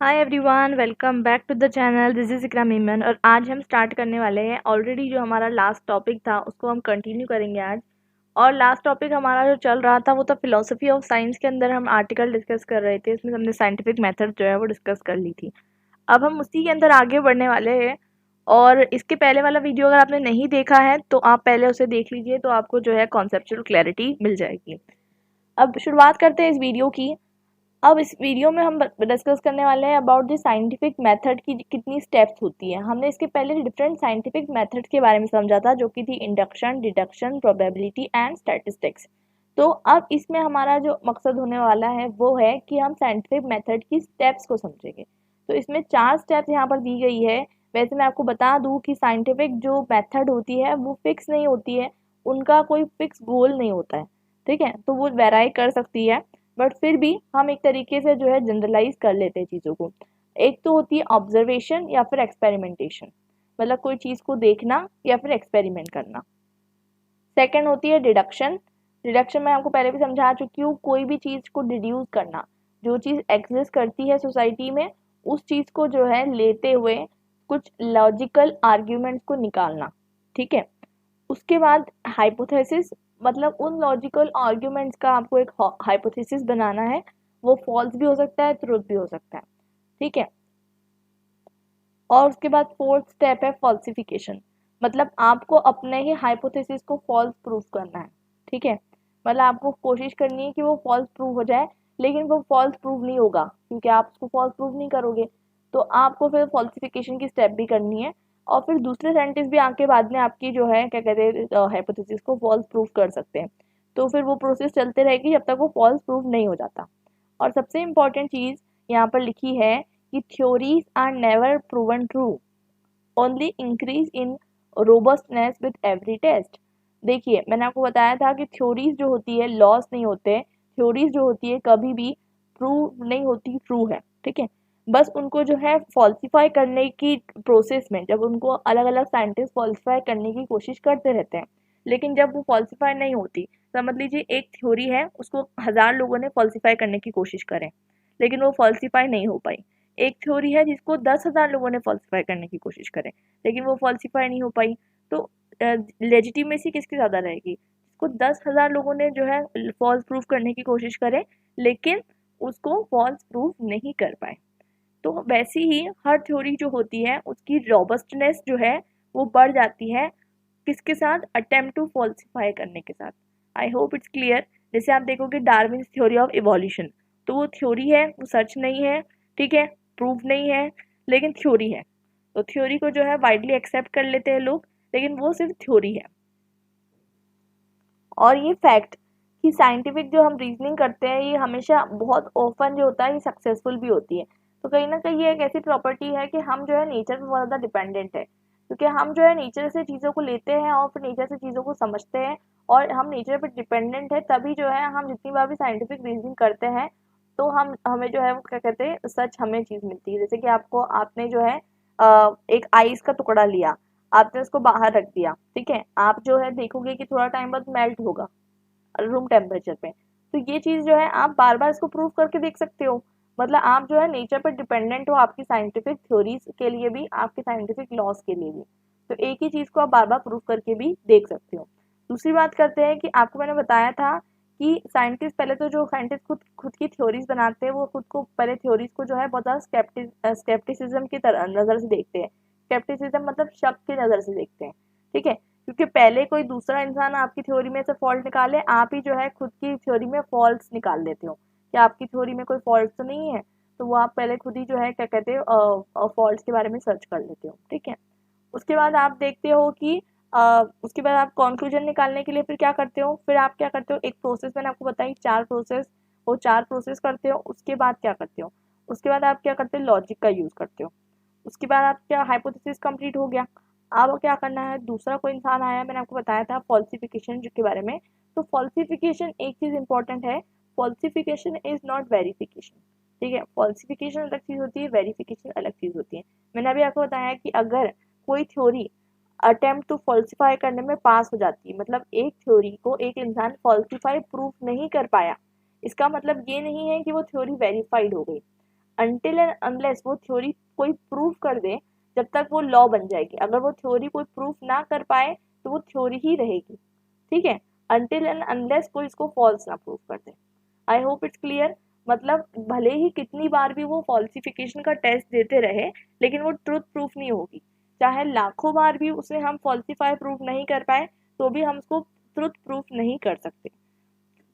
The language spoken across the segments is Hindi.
Hi everyone, welcome back to the channel. This is Ikram Iman और आज हम स्टार्ट करने वाले हैं। ऑलरेडी जो हमारा लास्ट टॉपिक था उसको हम कंटिन्यू करेंगे आज। और लास्ट टॉपिक हमारा जो चल रहा था वो था फिलोसफी ऑफ साइंस। के अंदर हम आर्टिकल डिस्कस कर रहे थे, इसमें हमने साइंटिफिक मेथड जो है वो डिस्कस कर ली थी। अब हम उसी के अंदर आगे बढ़ने वाले हैं। और इसके पहले वाला वीडियो अगर आपने नहीं देखा है तो आप पहले उसे देख लीजिए, तो आपको जो है कॉन्सेप्चुअल क्लैरिटी मिल जाएगी। अब शुरुआत करते हैं इस वीडियो की। अब इस वीडियो में हम डिस्कस करने वाले हैं अबाउट द साइंटिफिक मेथड की कितनी स्टेप्स होती है। हमने इसके पहले डिफरेंट साइंटिफिक मेथड के बारे में समझा था, जो कि थी induction, deduction, probability and statistics. तो अब इसमें हमारा जो मकसद होने वाला है वो है कि हम साइंटिफिक मेथड की स्टेप्स को समझेंगे। तो इसमें 4 स्टेप्स यहाँ पर दी गई है। वैसे मैं आपको बता दूं कि साइंटिफिक जो मेथड होती है वो फिक्स नहीं होती है, उनका कोई फिक्स गोल नहीं होता है। ठीक है, तो वो वेराई कर सकती है, बट फिर भी हम एक तरीके से जो है जनरलाइज कर लेते हैं चीज़ों को। एक तो होती है ऑब्जर्वेशन या फिर एक्सपेरिमेंटेशन, मतलब कोई चीज़ को देखना या फिर एक्सपेरिमेंट करना। सेकंड होती है डिडक्शन। डिडक्शन मैं आपको पहले भी समझा चुकी हूँ, कोई भी चीज़ को डिड्यूस करना। जो चीज़ एग्जिस्ट करती है सोसाइटी में उस चीज़ को जो है लेते हुए कुछ लॉजिकल आर्ग्यूमेंट्स को निकालना। ठीक है, उसके बाद हाइपोथेसिस, मतलब उन लॉजिकल आर्ग्यूमेंट्स का आपको एक हाइपोथेसिस बनाना है। वो फॉल्स भी हो सकता है, ट्रूथ भी हो सकता है। ठीक है, और उसके बाद फोर्थ स्टेप है फॉल्सिफिकेशन, मतलब आपको अपने ही हाइपोथेसिस को फॉल्स प्रूफ करना है। ठीक है, मतलब आपको कोशिश करनी है कि वो फॉल्स प्रूव हो जाए, लेकिन वो फॉल्स प्रूव नहीं होगा क्योंकि आप उसको फॉल्स प्रूव नहीं करोगे। तो आपको फिर फॉल्सिफिकेशन की स्टेप भी करनी है, और फिर दूसरे साइंटिस्ट भी आके बाद में आपकी जो है क्या कहते हैं हाइपोथेसिस को फॉल्स प्रूफ कर सकते हैं। तो फिर वो प्रोसेस चलते रहेगी जब तक वो फॉल्स प्रूफ नहीं हो जाता। और सबसे इम्पॉर्टेंट चीज़ यहाँ पर लिखी है कि theories are never proven true, only increase in robustness with every test. देखिए, मैंने आपको बताया था कि थ्योरीज जो होती है लॉस नहीं होते। थ्योरीज जो होती है कभी भी प्रूव नहीं होती ट्रू है। ठीक है, बस उनको जो है फॉल्सिफाई करने की प्रोसेस में, जब उनको अलग अलग साइंटिस्ट फॉल्सिफाई करने की कोशिश करते रहते हैं, लेकिन जब वो फॉल्सिफाई नहीं होती, समझ लीजिए एक थ्योरी है उसको 1000 लोगों ने फॉल्सिफाई करने की कोशिश करें लेकिन वो फॉल्सिफाई नहीं हो पाई। एक थ्योरी है जिसको 10,000 लोगों ने फॉल्सिफाई करने की कोशिश करें लेकिन वो फॉल्सिफाई नहीं हो पाई। तो लेजिटिमेसी किसकी ज़्यादा रहेगी? जिसको 10,000 लोगों ने जो है फॉल्स प्रूफ करने की कोशिश करे लेकिन उसको फॉल्स प्रूफ नहीं कर पाए। तो वैसे ही हर थ्योरी जो होती है उसकी रॉबस्टनेस जो है वो बढ़ जाती है, किसके साथ? अटेम्प्ट टू फॉल्सिफाई करने के साथ। आई होप इट्स क्लियर। जैसे आप देखोगे डार्विन्स थ्योरी ऑफ इवोल्यूशन, तो वो थ्योरी है, वो सच नहीं है। ठीक है, प्रूफ नहीं है, लेकिन थ्योरी है। तो थ्योरी को जो है वाइडली एक्सेप्ट कर लेते हैं लोग, लेकिन वो सिर्फ थ्योरी है। और ये फैक्ट कि साइंटिफिक जो हम रीजनिंग करते हैं ये हमेशा बहुत ओपन जो होता है ये सक्सेसफुल भी होती है। तो कहीं ना कहीं ये एक ऐसी प्रॉपर्टी है कि हम जो है नेचर पर बहुत ज़्यादा डिपेंडेंट है, क्योंकि हम जो है नेचर से चीज़ों को लेते हैं और फिर नेचर से चीज़ों को समझते हैं। और हम नेचर पर डिपेंडेंट है तभी जो है हम जितनी बार भी साइंटिफिक रीजनिंग करते हैं तो हम हमें जो है वो क्या कहते हैं सच हमें चीज़ मिलती है। जैसे कि आपको आपने जो है एक आइस का टुकड़ा लिया, आपने उसको बाहर रख दिया। ठीक है, आप जो है देखोगे कि थोड़ा टाइम बाद मेल्ट होगा रूम टेम्परेचर पे। तो ये चीज़ जो है आप बार बार इसको प्रूव करके देख सकते हो। मतलब आप जो है नेचर पर डिपेंडेंट हो, आपकी साइंटिफिक थ्योरीज के लिए भी, आपके साइंटिफिक लॉस के लिए भी। तो एक ही चीज़ को आप बार बार प्रूव करके भी देख सकते हो। दूसरी बात करते हैं कि आपको मैंने बताया था कि साइंटिस्ट पहले तो जो साइंटिस्ट खुद खुद की थ्योरीज बनाते हैं वो खुद को पहले थ्योरीज को जो है बहुत ज़्यादा स्केप्टिसिज्म की तरह नज़र से देखते हैं। स्केप्टिसिज्म मतलब शक की नज़र से देखते हैं। ठीक है, क्योंकि पहले कोई दूसरा इंसान आपकी थ्योरी में से फॉल्ट निकाले, आप ही जो है खुद की थ्योरी में फॉल्ट्स निकाल लेते हो कि आपकी थ्योरी में कोई फॉल्ट तो नहीं है। तो वो आप पहले खुद ही जो है क्या कहते हो फॉल्ट्स के बारे में सर्च कर लेते हो। ठीक है, उसके बाद आप देखते हो कि उसके बाद आप कंक्लूजन निकालने के लिए फिर क्या करते हो? फिर आप क्या करते हो, एक प्रोसेस मैंने आपको बताई, 4 प्रोसेस। वो 4 प्रोसेस करते हो, उसके बाद क्या करते हो? उसके बाद आप क्या करते हो? लॉजिक का यूज़ करते हो। उसके बाद आप क्या, हाइपोथेसिस कंप्लीट हो गया। अब क्या करना है, दूसरा कोई इंसान आया, मैंने आपको बताया था फॉल्सिफिकेशन के बारे में। तो फॉल्सिफिकेशन एक चीज़ इंपॉर्टेंट है, फॉल्सिफिकेशन इज नॉट वेरिफिकेशन। ठीक है, फॉल्सिफिकेशन अलग चीज़ होती है, वेरिफिकेशन अलग चीज़ होती है। मैंने अभी आपको बताया कि अगर कोई थ्योरी अटेम्प्ट टू फॉल्सिफाई करने में पास हो जाती है, मतलब एक थ्योरी को एक इंसान फॉल्सिफाई प्रूफ नहीं कर पाया, इसका मतलब ये नहीं है कि वो थ्योरी वेरीफाइड हो गई। अनटिल एंड अनलेस वो थ्योरी कोई प्रूव कर दे, जब तक वो लॉ बन जाएगी। अगर वो थ्योरी कोई प्रूफ ना कर पाए तो वो थ्योरी ही रहेगी, ठीक है, अनटिल एंड अनलेस कोई इसको फॉल्स ना प्रूव कर दे। I hope it's clear. मतलब भले ही कितनी बार भी वो फॉल्सिफिकेशन का टेस्ट देते रहे, लेकिन वो ट्रूथ प्रूफ नहीं होगी। चाहे लाखों बार भी उसे हम फॉल्सिफाई प्रूफ नहीं कर पाए, तो भी हम उसको ट्रूथ प्रूफ नहीं कर सकते।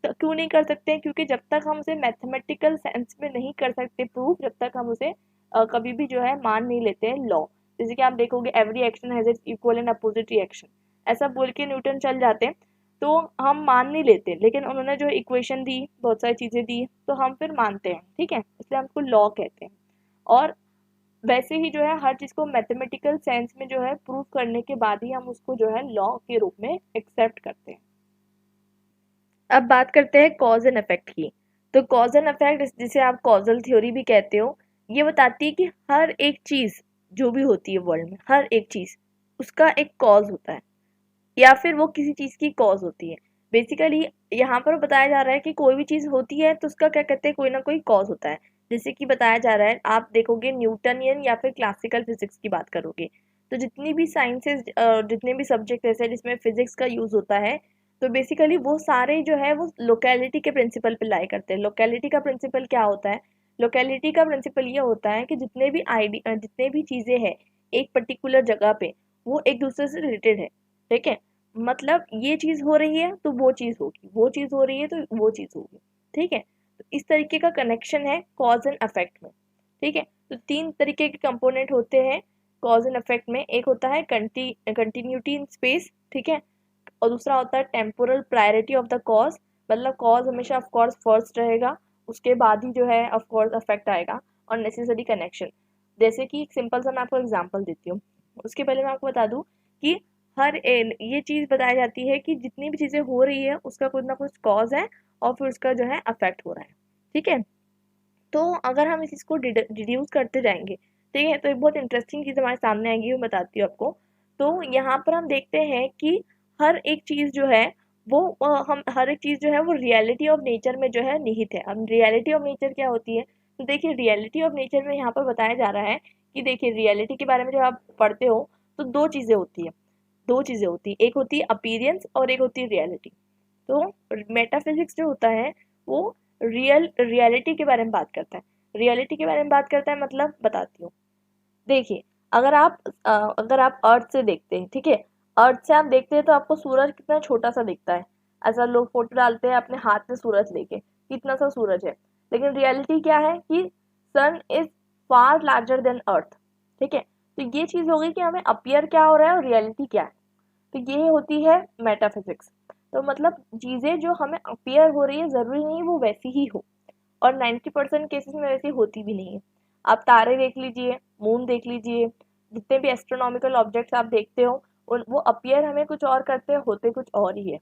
तो क्यों नहीं कर सकते? क्योंकि जब तक हम उसे मैथमेटिकल सेंस में नहीं कर सकते प्रूफ, जब तक हम उसे कभी भी जो है मान नहीं लेते हैं लॉ। जैसे कि आप देखोगे every action has its equal and opposite reaction, ऐसा बोल के न्यूटन चल जाते हैं, तो हम मान नहीं लेते। लेकिन उन्होंने जो इक्वेशन दी, बहुत सारी चीज़ें दी, तो हम फिर मानते हैं, ठीक है, इसलिए हम उसको लॉ कहते हैं। और वैसे ही जो है हर चीज़ को मैथमेटिकल सेंस में जो है प्रूव करने के बाद ही हम उसको जो है लॉ के रूप में एक्सेप्ट करते हैं। अब बात करते हैं कॉज एंड इफेक्ट की। तो कॉज एंड इफेक्ट, जिसे आप कॉजल थ्योरी भी कहते हो, ये बताती है कि हर एक चीज़ जो भी होती है वर्ल्ड में, हर एक चीज़ उसका एक कॉज होता है, या फिर वो किसी चीज़ की कॉज होती है। बेसिकली यहाँ पर बताया जा रहा है कि कोई भी चीज़ होती है तो उसका क्या कहते हैं, कोई ना कोई कॉज होता है। जैसे कि बताया जा रहा है, आप देखोगे न्यूटनियन या फिर क्लासिकल फिजिक्स की बात करोगे, तो जितनी भी साइंसेज, जितने भी सब्जेक्ट ऐसे हैं जिसमें फिजिक्स का यूज़ होता है, तो बेसिकली वो सारे जो है वो लोकेलिटी के प्रिंसिपल पे लाई करते हैं। लोकेलिटी का प्रिंसिपल क्या होता है? लोकेलिटी का प्रिंसिपल ये होता है कि जितने भी चीज़ें हैं एक पर्टिकुलर जगह पे, वो एक दूसरे से रिलेटेड है, ठीक है। मतलब ये चीज़ हो रही है तो वो चीज़ होगी, वो चीज़ हो रही है तो वो चीज़ होगी, ठीक है। तो इस तरीके का कनेक्शन है कॉज एंड इफेक्ट में, ठीक है। तो तीन तरीके के कंपोनेंट होते हैं कॉज एंड इफेक्ट में। एक होता है कंटिन्यूटी इन स्पेस, ठीक है, और दूसरा होता है temporal priority of the cause, मतलब कॉज हमेशा ऑफ कोर्स फर्स्ट रहेगा, उसके बाद ही जो है ऑफ कोर्स इफेक्ट आएगा। और नेसेसरी कनेक्शन, जैसे कि एक सिंपल सा मैं आपको एग्जांपल देती हूँ। उसके पहले मैं आपको बता दूँ कि ये चीज़ बताई जाती है कि जितनी भी चीज़ें हो रही है उसका कुछ ना कुछ कॉज है, और फिर उसका जो है अफेक्ट हो रहा है, ठीक है। तो अगर हम इस चीज़ को डिड्यूस करते जाएंगे, ठीक है, तो एक बहुत इंटरेस्टिंग चीज़ हमारे सामने आएगी, मैं बताती हूँ आपको। तो यहाँ पर हम देखते हैं कि हर एक चीज़ जो है वो हम हर एक चीज़ जो है वो रियलिटी ऑफ नेचर में जो है निहित है। अब रियलिटी ऑफ नेचर क्या होती है? तो देखिए रियलिटी ऑफ नेचर में यहाँ पर बताया जा रहा है कि देखिए रियलिटी के बारे में जब आप पढ़ते हो तो दो चीज़ें होती है, एक होती है अपीयरेंस और एक होती है रियलिटी। तो मेटाफिजिक्स जो होता है वो रियलिटी के बारे में बात करता है। रियलिटी के बारे में बात करता है, मतलब बताती हूँ। देखिए, अगर आप अर्थ से देखते हैं, ठीक है, अर्थ से आप देखते हैं तो आपको सूरज कितना छोटा सा दिखता है। ऐसा लोग फोटो डालते हैं अपने हाथ में सूरज लेके, कितना सा सूरज है। लेकिन रियलिटी क्या है कि सन इज फार लार्जर देन अर्थ, ठीक है। तो ये चीज़ हो गई कि हमें अपियर क्या हो रहा है और रियलिटी क्या है। तो ये होती है मेटाफिजिक्स। तो मतलब चीज़ें जो हमें अपियर हो रही है ज़रूरी नहीं वो वैसी ही हो, और 90% केसेस में वैसी होती भी नहीं है। आप तारे देख लीजिए, मून देख लीजिए, जितने भी एस्ट्रोनॉमिकल ऑब्जेक्ट्स आप देखते हो उन वो अपीयर हमें कुछ और करते हैं, होते कुछ और ही है,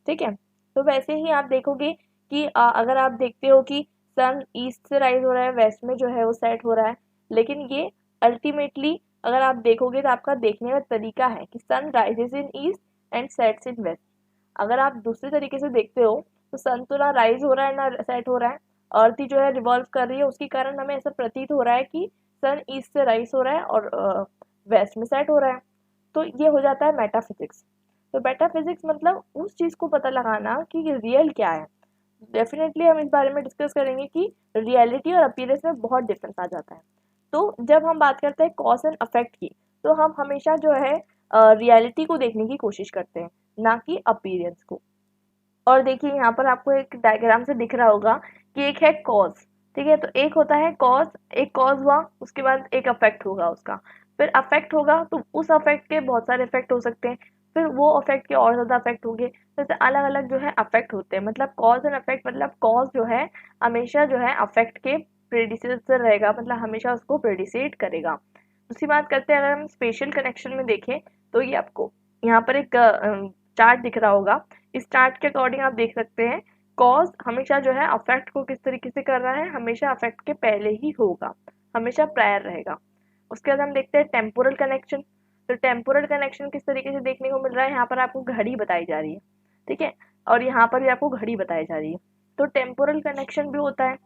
ठीक है। तो वैसे ही आप देखोगे कि अगर आप देखते हो कि सन ईस्ट से राइज हो रहा है, वेस्ट में जो है वो सेट हो रहा है, लेकिन ये अल्टीमेटली अगर आप देखोगे तो आपका देखने का तरीका है कि sun rises in east and sets in west. अगर आप दूसरे तरीके से देखते हो तो सन तो ना राइज हो रहा है ना सेट हो रहा है, अर्थ ही जो है रिवॉल्व कर रही है, उसके कारण हमें ऐसा प्रतीत हो रहा है कि सन ईस्ट से राइज हो रहा है और वेस्ट में सेट हो रहा है। तो ये हो जाता है मेटाफिजिक्स। तो मेटाफिजिक्स मतलब उस चीज़ को पता लगाना कि रियल क्या है। डेफिनेटली हम इस बारे में डिस्कस करेंगे कि रियलिटी और अपीयरेंस में बहुत डिफरेंस आ जाता है। तो जब हम बात करते हैं कॉज एंड अफेक्ट की, तो हम हमेशा जो है रियलिटी को देखने की कोशिश करते हैं, ना कि अपीयरेंस को। और देखिए यहाँ पर आपको एक डायग्राम से दिख रहा होगा कि एक है कॉज, ठीक है। तो एक होता है कॉज, एक कॉज हुआ, उसके बाद एक अफेक्ट होगा उसका, फिर अफेक्ट होगा, तो उस अफेक्ट के बहुत सारे इफेक्ट हो सकते हैं, फिर वो अफेक्ट के और ज़्यादा अफेक्ट होंगे। जैसे अलग अलग जो है अफेक्ट होते हैं, मतलब कॉज एंड अफेक्ट, मतलब कॉज जो है हमेशा जो है अफेक्ट के प्रेडिसेसर रहेगा, मतलब हमेशा उसको प्रेडिसेट करेगा। दूसरी बात करते हैं, अगर हम स्पेशल कनेक्शन में देखें तो ये आपको यहाँ पर एक चार्ट दिख रहा होगा। इस चार्ट के अकॉर्डिंग आप देख सकते हैं कॉज हमेशा जो है अफेक्ट को किस तरीके से कर रहा है, हमेशा अफेक्ट के पहले ही होगा, हमेशा प्रायर रहेगा। उसके बाद हम देखते हैं टेम्पोरल कनेक्शन। तो टेम्पोरल कनेक्शन किस तरीके से देखने को मिल रहा है, यहाँ पर आपको घड़ी बताई जा रही है, ठीक है, और यहाँ पर भी आपको घड़ी बताई जा रही है। तो टेम्पोरल कनेक्शन भी होता है।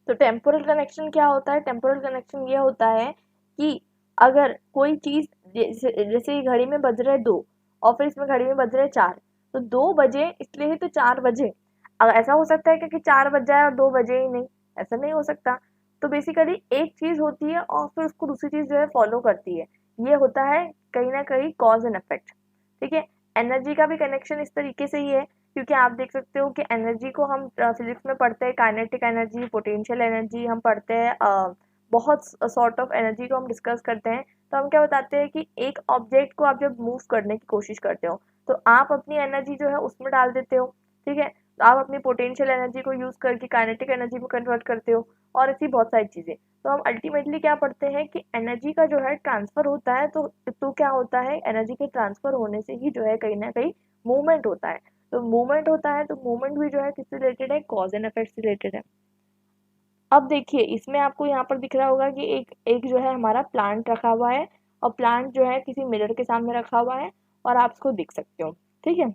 तो टेम्पोरल कनेक्शन क्या होता है? टेम्पोरल कनेक्शन ये होता है कि अगर कोई चीज़ जैसे घड़ी में बज रहे 2 और फिर इसमें घड़ी में बज रहे 4, तो 2 बजे इसलिए ही तो 4 बजे। अब ऐसा हो सकता है कि 4 बज जाए और 2 बजे ही नहीं, ऐसा नहीं हो सकता। तो बेसिकली एक चीज़ होती है और फिर उसको दूसरी चीज़ जो है फॉलो करती है। ये होता है कहीं ना कहीं कॉज एंड इफेक्ट। ठीक है, एनर्जी का भी कनेक्शन इस तरीके से ही है, क्योंकि आप देख सकते हो कि एनर्जी को हम फिजिक्स में पढ़ते हैं, काइनेटिक एनर्जी, पोटेंशियल एनर्जी हम पढ़ते हैं, बहुत सॉर्ट ऑफ एनर्जी को हम डिस्कस करते हैं। तो हम क्या बताते हैं कि एक ऑब्जेक्ट को आप जब मूव करने की कोशिश करते हो तो आप अपनी एनर्जी जो है उसमें डाल देते हो। ठीक है, तो आप अपनी पोटेंशियल एनर्जी को यूज करके काइनेटिक एनर्जी में कन्वर्ट करते हो और ऐसी बहुत सारी चीजें। तो हम अल्टीमेटली क्या पढ़ते हैं कि एनर्जी का जो है ट्रांसफर होता है, तो क्या होता है, एनर्जी के ट्रांसफर होने से ही जो है कहीं ना कहीं मूवमेंट होता है। तो मूवमेंट होता है, तो मूवमेंट भी जो है किससे रिलेटेड है? कॉज एंड इफेक्ट से रिलेटेड है। अब देखिए इसमें आपको यहाँ पर दिख रहा होगा कि एक एक जो है हमारा प्लांट रखा हुआ है, और प्लांट जो है किसी मिरर के सामने रखा हुआ है और आप इसको देख सकते हो। ठीक है,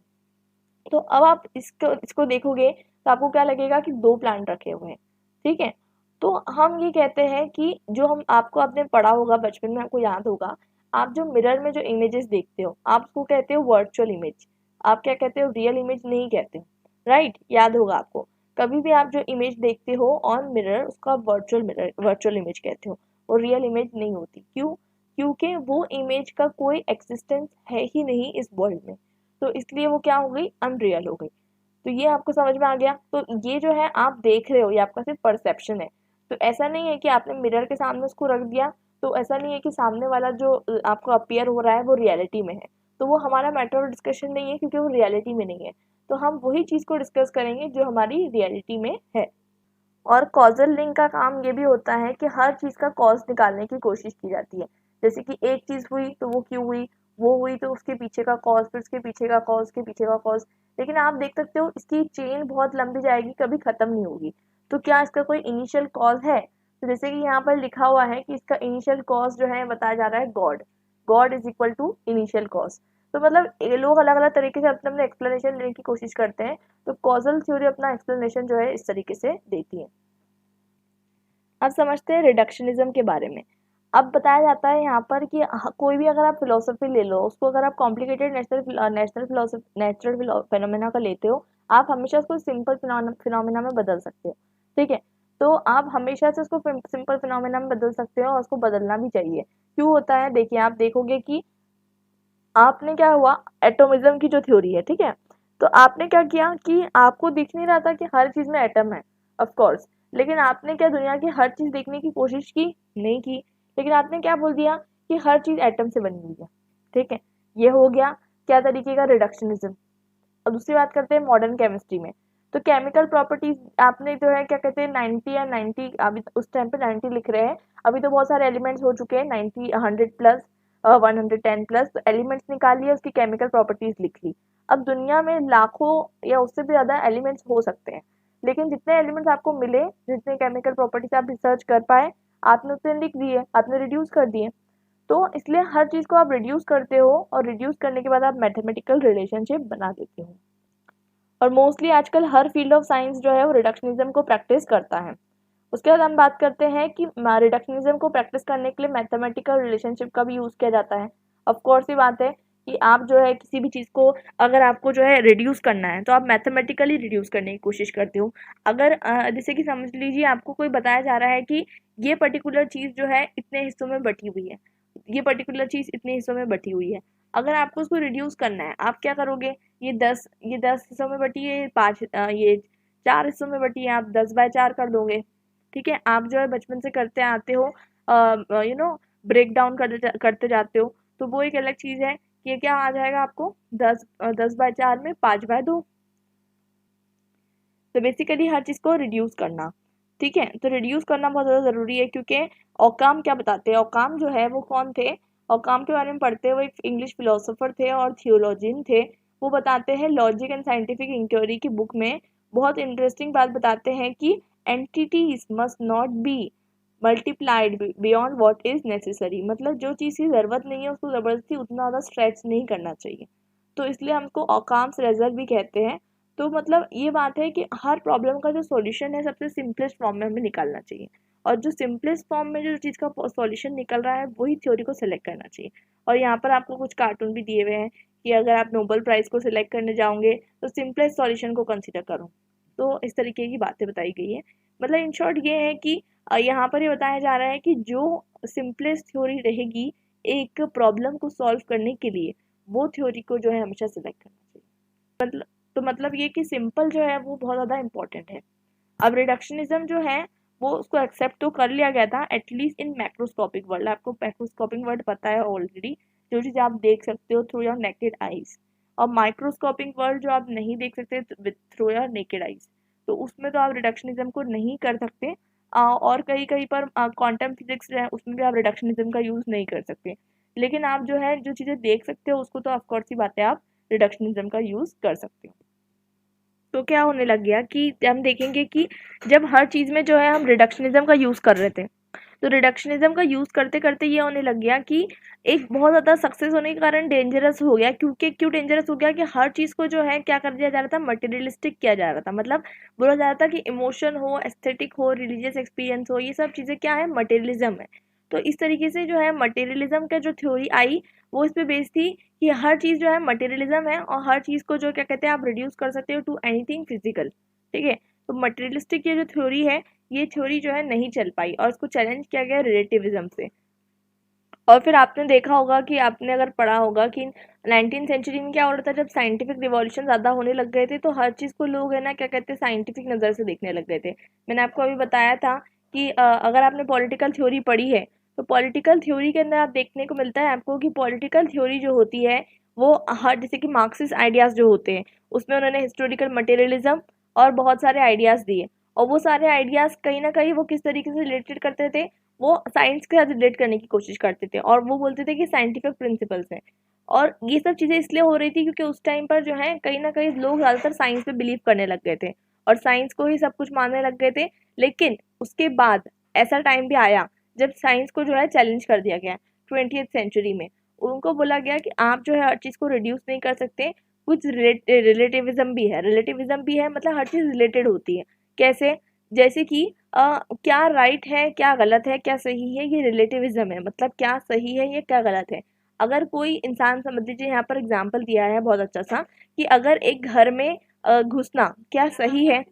तो अब आप इसको इसको देखोगे तो आपको क्या लगेगा कि 2 प्लांट रखे हुए हैं। ठीक है, तो हम ये कहते हैं कि जो हम आपको आपने पढ़ा होगा बचपन में, आपको याद होगा, आप जो मिरर में जो इमेजेस देखते हो आप उसको कहते हो वर्चुअल इमेज। आप क्या कहते हो? रियल इमेज नहीं कहते। राइट, याद होगा आपको। कभी भी आप जो इमेज देखते हो ऑन मिरर उसको आप वर्चुअल इमेज कहते हो, वो रियल इमेज नहीं होती। क्यों? क्योंकि वो इमेज का कोई एक्सिस्टेंस है ही नहीं इस वर्ल्ड में, तो इसलिए वो क्या हो गई? अनरियल हो गई। तो ये आपको समझ में आ गया। तो ये जो है आप देख रहे हो, ये आपका सिर्फ परसेप्शन है। तो ऐसा नहीं है कि आपने मिरर के सामने उसको रख दिया, तो ऐसा नहीं है कि सामने वाला जो आपको अपीयर हो रहा है वो रियलिटी में है। तो वो हमारा मैटर ऑफ डिस्कशन नहीं है, क्योंकि वो रियलिटी में नहीं है। तो हम वही चीज़ को डिस्कस करेंगे जो हमारी रियलिटी में है। और कॉजल लिंक का काम ये भी होता है कि हर चीज़ का कॉज निकालने की कोशिश की जाती है। जैसे कि एक चीज़ हुई तो वो क्यों हुई, वो हुई तो उसके पीछे का कॉज, फिर उसके पीछे का कॉज, उसके पीछे का कॉज। लेकिन आप देख सकते हो इसकी चेन बहुत लंबी जाएगी, कभी खत्म नहीं होगी। तो क्या इसका कोई इनिशियल कॉज है? तो जैसे कि यहाँ पर लिखा हुआ है कि इसका इनिशियल कॉज जो है बताया जा रहा है God. God is equal to initial cause. तो मतलब ये लोग अलग अलग तरीके से अपने अपने एक्सप्लेनेशन देने की कोशिश करते हैं। तो कॉजल थ्योरी अपना एक्सप्लेनेशन जो है इस तरीके से देती है। अब समझते हैं रिडक्शनिज्म के बारे में। अब बताया जाता है यहाँ पर कि कोई भी अगर आप फिलोसफी ले लो, उसको अगर आप कॉम्प्लिकेटेड नेचुरल फिनोमेना का लेते हो, आप हमेशा उसको सिंपल फिनोमेना में बदल सकते हो। ठीक है, तो आप हमेशा से उसको सिंपल फिनोमेना में बदल सकते हो और उसको बदलना भी चाहिए। क्यों होता है? देखिए आप देखोगे कि आपने क्या हुआ, एटोमिज्म की जो थ्योरी है, ठीक है, तो आपने क्या किया कि आपको दिख नहीं रहा था कि हर चीज में एटम है, ऑफ कोर्स, लेकिन आपने क्या दुनिया की हर चीज देखने की कोशिश की? नहीं की। लेकिन आपने क्या बोल दिया कि हर चीज एटम से बनी हुई है। ठीक है, ये हो गया क्या तरीके का रिडक्शनिज्म। और दूसरी बात करते हैं मॉडर्न केमिस्ट्री में। तो केमिकल प्रॉपर्टीज आपने जो है क्या कहते हैं 90 या 90, अभी उस टाइम पे 90 लिख रहे हैं, अभी तो बहुत सारे एलिमेंट्स हो चुके हैं 90, 100 प्लस, 110 प्लस। तो एलिमेंट्स निकाल लिए, उसकी केमिकल प्रॉपर्टीज लिख ली। अब दुनिया में लाखों या उससे भी ज्यादा एलिमेंट्स हो सकते हैं, लेकिन जितने एलिमेंट्स आपको मिले, जितने केमिकल प्रॉपर्टीज आप रिसर्च कर पाए, आपने उतने लिख दिए, आपने रिड्यूस कर दिए। तो इसलिए हर चीज को आप रिड्यूस करते हो और रिड्यूस करने के बाद आप मैथमेटिकल रिलेशनशिप बना देते हो। और मोस्टली आजकल हर फील्ड ऑफ साइंस जो है वो रिडक्शनिज्म को प्रैक्टिस करता है। उसके बाद हम बात करते हैं कि रिडक्शनिज्म को प्रैक्टिस करने के लिए मैथमेटिकल रिलेशनशिप का भी यूज किया जाता है। ऑफ कोर्स ये बात है कि आप जो है किसी भी चीज़ को अगर आपको जो है रिड्यूस करना है तो आप मैथमेटिकली रिड्यूस करने की कोशिश करते हो। अगर जैसे कि समझ लीजिए आपको कोई बताया जा रहा है कि ये पर्टिकुलर चीज़ जो है इतने हिस्सों में बटी हुई है, ये पर्टिकुलर चीज़ इतने हिस्सों में बटी हुई है। अगर आपको उसको रिड्यूस करना है, आप क्या करोगे? ये दस हिस्सों में बटी है, ये 4 हिस्सों में बटी है, आप 10/4 कर दोगे। ठीक है, आप जो है बचपन से करते आते हो, ब्रेक डाउन करते जाते हो। तो वो एक अलग चीज़ है कि ये क्या आ जाएगा आपको, 10/4 में 5/2। तो बेसिकली हर चीज़ को रिड्यूस करना। ठीक है, तो रिड्यूस करना बहुत ज़्यादा ज़रूरी है, क्योंकि ओकाम क्या बताते हैं? ओकाम जो है वो कौन थे? ओकाम के बारे में पढ़ते हैं, वो एक इंग्लिश फिलोसोफर थे और थियोलॉजियन थे। वो बताते हैं लॉजिक एंड साइंटिफिक इंक्वायरी की बुक में, बहुत इंटरेस्टिंग बात बताते हैं कि entities must not be multiplied beyond what is necessary. मतलब जो चीज़ की ज़रूरत नहीं है उसको ज़बरदस्ती उतना ज़्यादा स्ट्रेच नहीं करना चाहिए। तो इसलिए हमको ओकाम्स रेजर भी कहते हैं। तो मतलब ये बात है कि हर प्रॉब्लम का जो सॉल्यूशन है सबसे सिंपलेस्ट फॉर्म में हमें निकालना चाहिए, और जो सिंपलेस्ट फॉर्म में जो चीज़ का सॉल्यूशन निकल रहा है वही थ्योरी को सिलेक्ट करना चाहिए। और यहाँ पर आपको कुछ कार्टून भी दिए हुए हैं कि अगर आप नोबेल प्राइज़ को सिलेक्ट करने जाओगे तो सिंपलेस्ट सॉल्यूशन को कंसिडर करो। तो इस तरीके की बातें बताई गई है। मतलब इन शॉर्ट ये है कि यहाँ पर ये बताया जा रहा है कि जो सिंपलेस्ट थ्योरी रहेगी एक प्रॉब्लम को सॉल्व करने के लिए, वो थ्योरी को जो है हमेशा सिलेक्ट करना चाहिए। मतलब ये कि सिंपल जो है वो बहुत ज़्यादा इंपॉर्टेंट है। अब रिडक्शनिज्म जो है वो उसको एक्सेप्ट तो कर लिया गया था एटलीस्ट इन मैक्रोस्कोपिक वर्ल्ड। आपको मैक्रोस्कोपिक वर्ल्ड पता है ऑलरेडी, जो चीज़ आप देख सकते हो थ्रू योर नेकेड आइज, और माइक्रोस्कोपिक वर्ल्ड जो आप नहीं देख सकते थ्रू योर नेकेड आइज, तो उसमें तो आप रिडक्शनिज्म को नहीं कर सकते। और कहीं कहीं पर क्वांटम फिजिक्स है उसमें भी आप रिडक्शनिज्म का यूज़ नहीं कर सकते, लेकिन आप जो है जो चीज़ें देख सकते हो उसको तो ऑफकोर्स ही बात है आप रिडक्शनिज्म का यूज़ कर सकते हो। तो क्या होने लग गया कि हम देखेंगे कि जब हर चीज़ में जो है हम रिडक्शनिज्म का यूज़ कर रहे थे, तो रिडक्शनिज्म का यूज़ करते करते ये होने लग गया कि एक बहुत ज़्यादा सक्सेस होने के कारण डेंजरस हो गया। क्योंकि क्यों डेंजरस हो गया कि हर चीज़ को जो है क्या कर दिया जा रहा था, मटेरियलिस्टिक किया जा रहा था। मतलब बोला जा रहा था कि इमोशन हो, एस्थेटिक हो, रिलीजियस एक्सपीरियंस हो, ये सब चीज़ें क्या है, मटेरियलिज्म है। तो इस तरीके से जो है मटेरियलिज्म का जो थ्योरी आई वो इस पे बेस्ड थी कि हर चीज़ जो है मटेरियलिज्म है, और हर चीज़ को जो क्या कहते हैं आप रिड्यूस कर सकते हो टू एनीथिंग फिजिकल। ठीक है, तो मटेरियलिस्टिक ये जो थ्योरी है, ये थ्योरी जो है नहीं चल पाई और इसको चैलेंज किया गया रिलेटिविज्म से। और फिर आपने देखा होगा कि आपने अगर पढ़ा होगा कि 19th सेंचुरी में क्या हो रहा था, जब साइंटिफिक रिवॉल्यूशन ज़्यादा होने लग गए थे तो हर चीज़ को लोग है ना क्या कहते हैं साइंटिफिक नज़र से देखने लग गए थे। मैंने आपको अभी बताया था कि अगर आपने पॉलिटिकल थ्योरी पढ़ी है तो पॉलिटिकल थ्योरी के अंदर आप देखने को मिलता है आपको कि पॉलिटिकल थ्योरी जो होती है वो हर, जैसे कि मार्क्सिस्ट आइडियाज़ जो होते हैं उसमें उन्होंने हिस्टोरिकल मटेरियलिज्म और बहुत सारे आइडियाज़ दिए, और वो सारे आइडियाज़ कहीं ना कहीं वो किस तरीके से रिलेटेड करते थे, वो साइंस के साथ रिलेट करने की कोशिश करते थे, और वो बोलते थे कि साइंटिफिक प्रिंसिपल्स हैं। और ये सब चीज़ें इसलिए हो रही थी क्योंकि उस टाइम पर जो है कहीं ना कहीं लोग ज़्यादातर साइंस पे बिलीव करने लग गए थे और साइंस को ही सब कुछ मानने लग गए थे। लेकिन उसके बाद ऐसा टाइम भी आया जब साइंस को जो है चैलेंज कर दिया गया 20th सेंचुरी में। उनको बोला गया कि आप जो है हर चीज़ को रिड्यूस नहीं कर सकते, कुछ रिलेटिविज्म भी है। रिलेटिविज्म भी है मतलब हर चीज़ रिलेटेड होती है। कैसे? जैसे कि क्या राइट है, क्या गलत है, क्या सही है, ये रिलेटिविज्म है। मतलब क्या सही है, ये क्या गलत है। अगर कोई इंसान, समझ लीजिए यहाँ पर एग्जाम्पल दिया है बहुत अच्छा सा कि अगर एक घर में घुसना क्या सही है,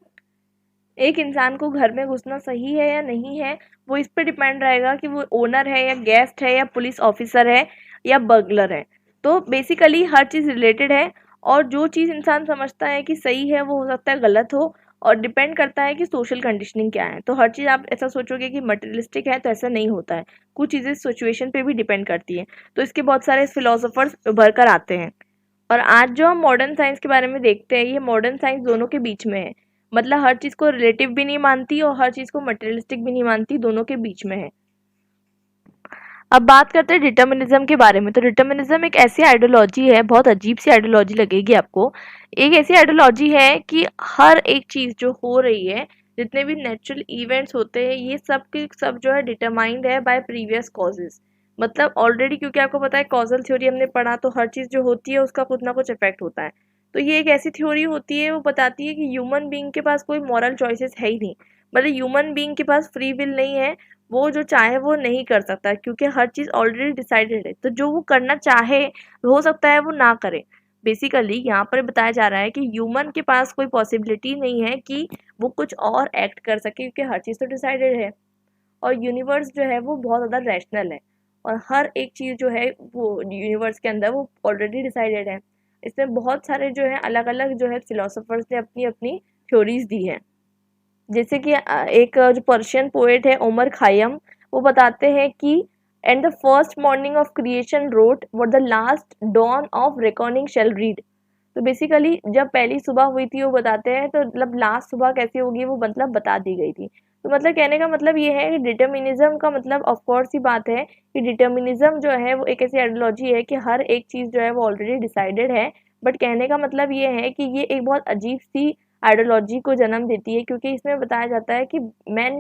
एक इंसान को घर में घुसना सही है या नहीं है, वो इस पे डिपेंड रहेगा कि वो ओनर है या गेस्ट है या पुलिस ऑफिसर है या बर्गलर है। तो बेसिकली हर चीज़ रिलेटेड है, और जो चीज़ इंसान समझता है कि सही है वो हो सकता है गलत हो, और डिपेंड करता है कि सोशल कंडीशनिंग क्या है। तो हर चीज़ आप ऐसा सोचोगे कि मटेरियलिस्टिक है तो ऐसा नहीं होता है, कुछ चीज़ें सिचुएशन पे भी डिपेंड करती हैं। तो इसके बहुत सारे फिलोसोफर्स उभर कर आते हैं। और आज जो हम मॉडर्न साइंस के बारे में देखते हैं, ये मॉडर्न साइंस दोनों के बीच में है। मतलब हर चीज़ को रिलेटिव भी नहीं मानती और हर चीज़ को मटेरियलिस्टिक भी नहीं मानती, दोनों के बीच में है। अब बात करते हैं डिटर्मिनिज्म के बारे में। तो डिटर्मिनिज्म एक ऐसी आइडियोलॉजी है, बहुत अजीब सी आइडियोलॉजी लगेगी आपको। एक ऐसी आइडियोलॉजी है कि हर एक चीज़ जो हो रही है, जितने भी नेचुरल इवेंट्स होते हैं, ये सब के सब जो है डिटरमाइंड है बाय प्रीवियस कॉजेज। मतलब ऑलरेडी, क्योंकि आपको पता है कॉजल थ्योरी हमने पढ़ा, तो हर चीज़ जो होती है उसका कुछ ना कुछ इफेक्ट होता है। तो ये एक ऐसी थ्योरी होती है, वो बताती है कि ह्यूमन बीइंग के पास कोई मॉरल चॉइसेस है ही नहीं। मतलब ह्यूमन बीइंग के पास फ्री विल नहीं है, वो जो चाहे वो नहीं कर सकता क्योंकि हर चीज़ ऑलरेडी डिसाइडेड है। तो जो वो करना चाहे हो सकता है वो ना करे। बेसिकली यहाँ पर बताया जा रहा है कि ह्यूमन के पास कोई पॉसिबिलिटी नहीं है कि वो कुछ और एक्ट कर सके क्योंकि हर चीज़ तो डिसाइडेड है, और यूनिवर्स जो है वो बहुत ज़्यादा रैशनल है, और हर एक चीज़ जो है वो यूनिवर्स के अंदर वो ऑलरेडी डिसाइडेड है। इसमें बहुत सारे जो है अलग अलग जो है फिलोसोफर्स ने अपनी अपनी थ्योरीज दी हैं। जैसे कि एक जो पर्शियन पोएट है उमर खयाम, वो बताते हैं कि and the first morning of creation wrote what the last dawn of recording shall read. तो बेसिकली जब पहली सुबह हुई थी वो बताते हैं, तो मतलब लास्ट सुबह कैसी होगी वो मतलब बता दी गई थी। तो मतलब कहने का मतलब ये है कि डिटर्मिनिज्म का मतलब ऑफ कोर्स ही बात है कि डिटर्मिनिज्म जो है वो एक ऐसी आइडियोलॉजी है कि हर एक चीज़ जो है वो ऑलरेडी डिसाइडेड है। बट कहने का मतलब ये है कि ये एक बहुत अजीब सी आइडियोलॉजी को जन्म देती है, क्योंकि इसमें बताया जाता है कि मैन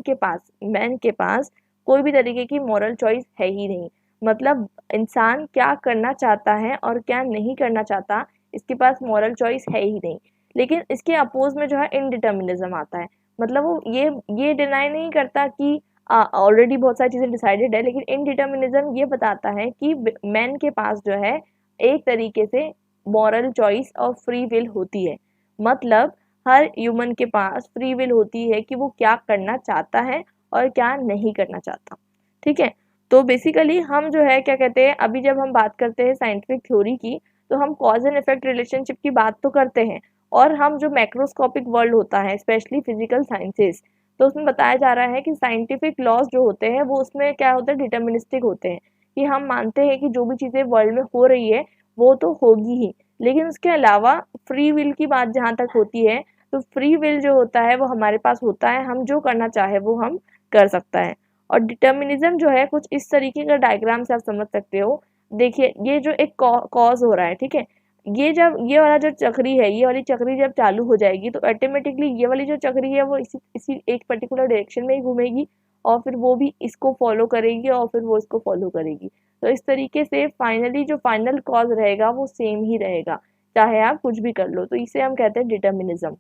के पास कोई भी तरीके की मॉरल चॉइस है ही नहीं। मतलब इंसान क्या करना चाहता है और क्या नहीं करना चाहता, इसके पास मॉरल चॉइस है ही नहीं। लेकिन इसके अपोज में जो है इनडिटर्मिनिज्म आता है। मतलब वो ये डिनाई नहीं करता कि ऑलरेडी बहुत सारी चीज़ें डिसाइडेड है, लेकिन इनडिटर्मिनिज्म ये बताता है कि मैन के पास जो है एक तरीके से मॉरल चॉइस और फ्री विल होती है। मतलब हर ह्यूमन के पास फ्री विल होती है कि वो क्या करना चाहता है और क्या नहीं करना चाहता। ठीक है, तो बेसिकली हम जो है क्या कहते हैं, अभी जब हम बात करते हैं साइंटिफिक थ्योरी की, तो हम कॉज एंड इफेक्ट रिलेशनशिप की बात तो करते हैं, और हम जो मैक्रोस्कोपिक वर्ल्ड होता है स्पेशली फिजिकल साइंसेस, तो उसमें बताया जा रहा है कि साइंटिफिक लॉज जो होते हैं वो उसमें क्या होता है, डिटर्मिनिस्टिक होते हैं, कि हम मानते हैं कि जो भी चीज़ें वर्ल्ड में हो रही है वो तो होगी ही, लेकिन उसके अलावा फ्री विल की बात जहाँ तक होती है, तो फ्री विल जो होता है वो हमारे पास होता है, हम जो करना चाहे वो हम कर सकता है। और डिटर्मिनिज्म जो है कुछ इस तरीके का डायग्राम से आप समझ सकते हो। देखिए ये जो एक कॉज हो रहा है, ठीक है, ये जब ये वाला जो चक्री है, ये वाली चक्री जब चालू हो जाएगी तो ऑटोमेटिकली ये वाली जो चक्री है वो इसी एक पर्टिकुलर डायरेक्शन में ही घूमेगी, और फिर वो भी इसको फॉलो करेगी और फिर वो इसको फॉलो करेगी। तो इस तरीके से फाइनली जो फाइनल कॉज रहेगा वो सेम ही रहेगा, चाहे आप कुछ भी कर लो। तो इसे हम कहते हैं डिटर्मिनिज्म।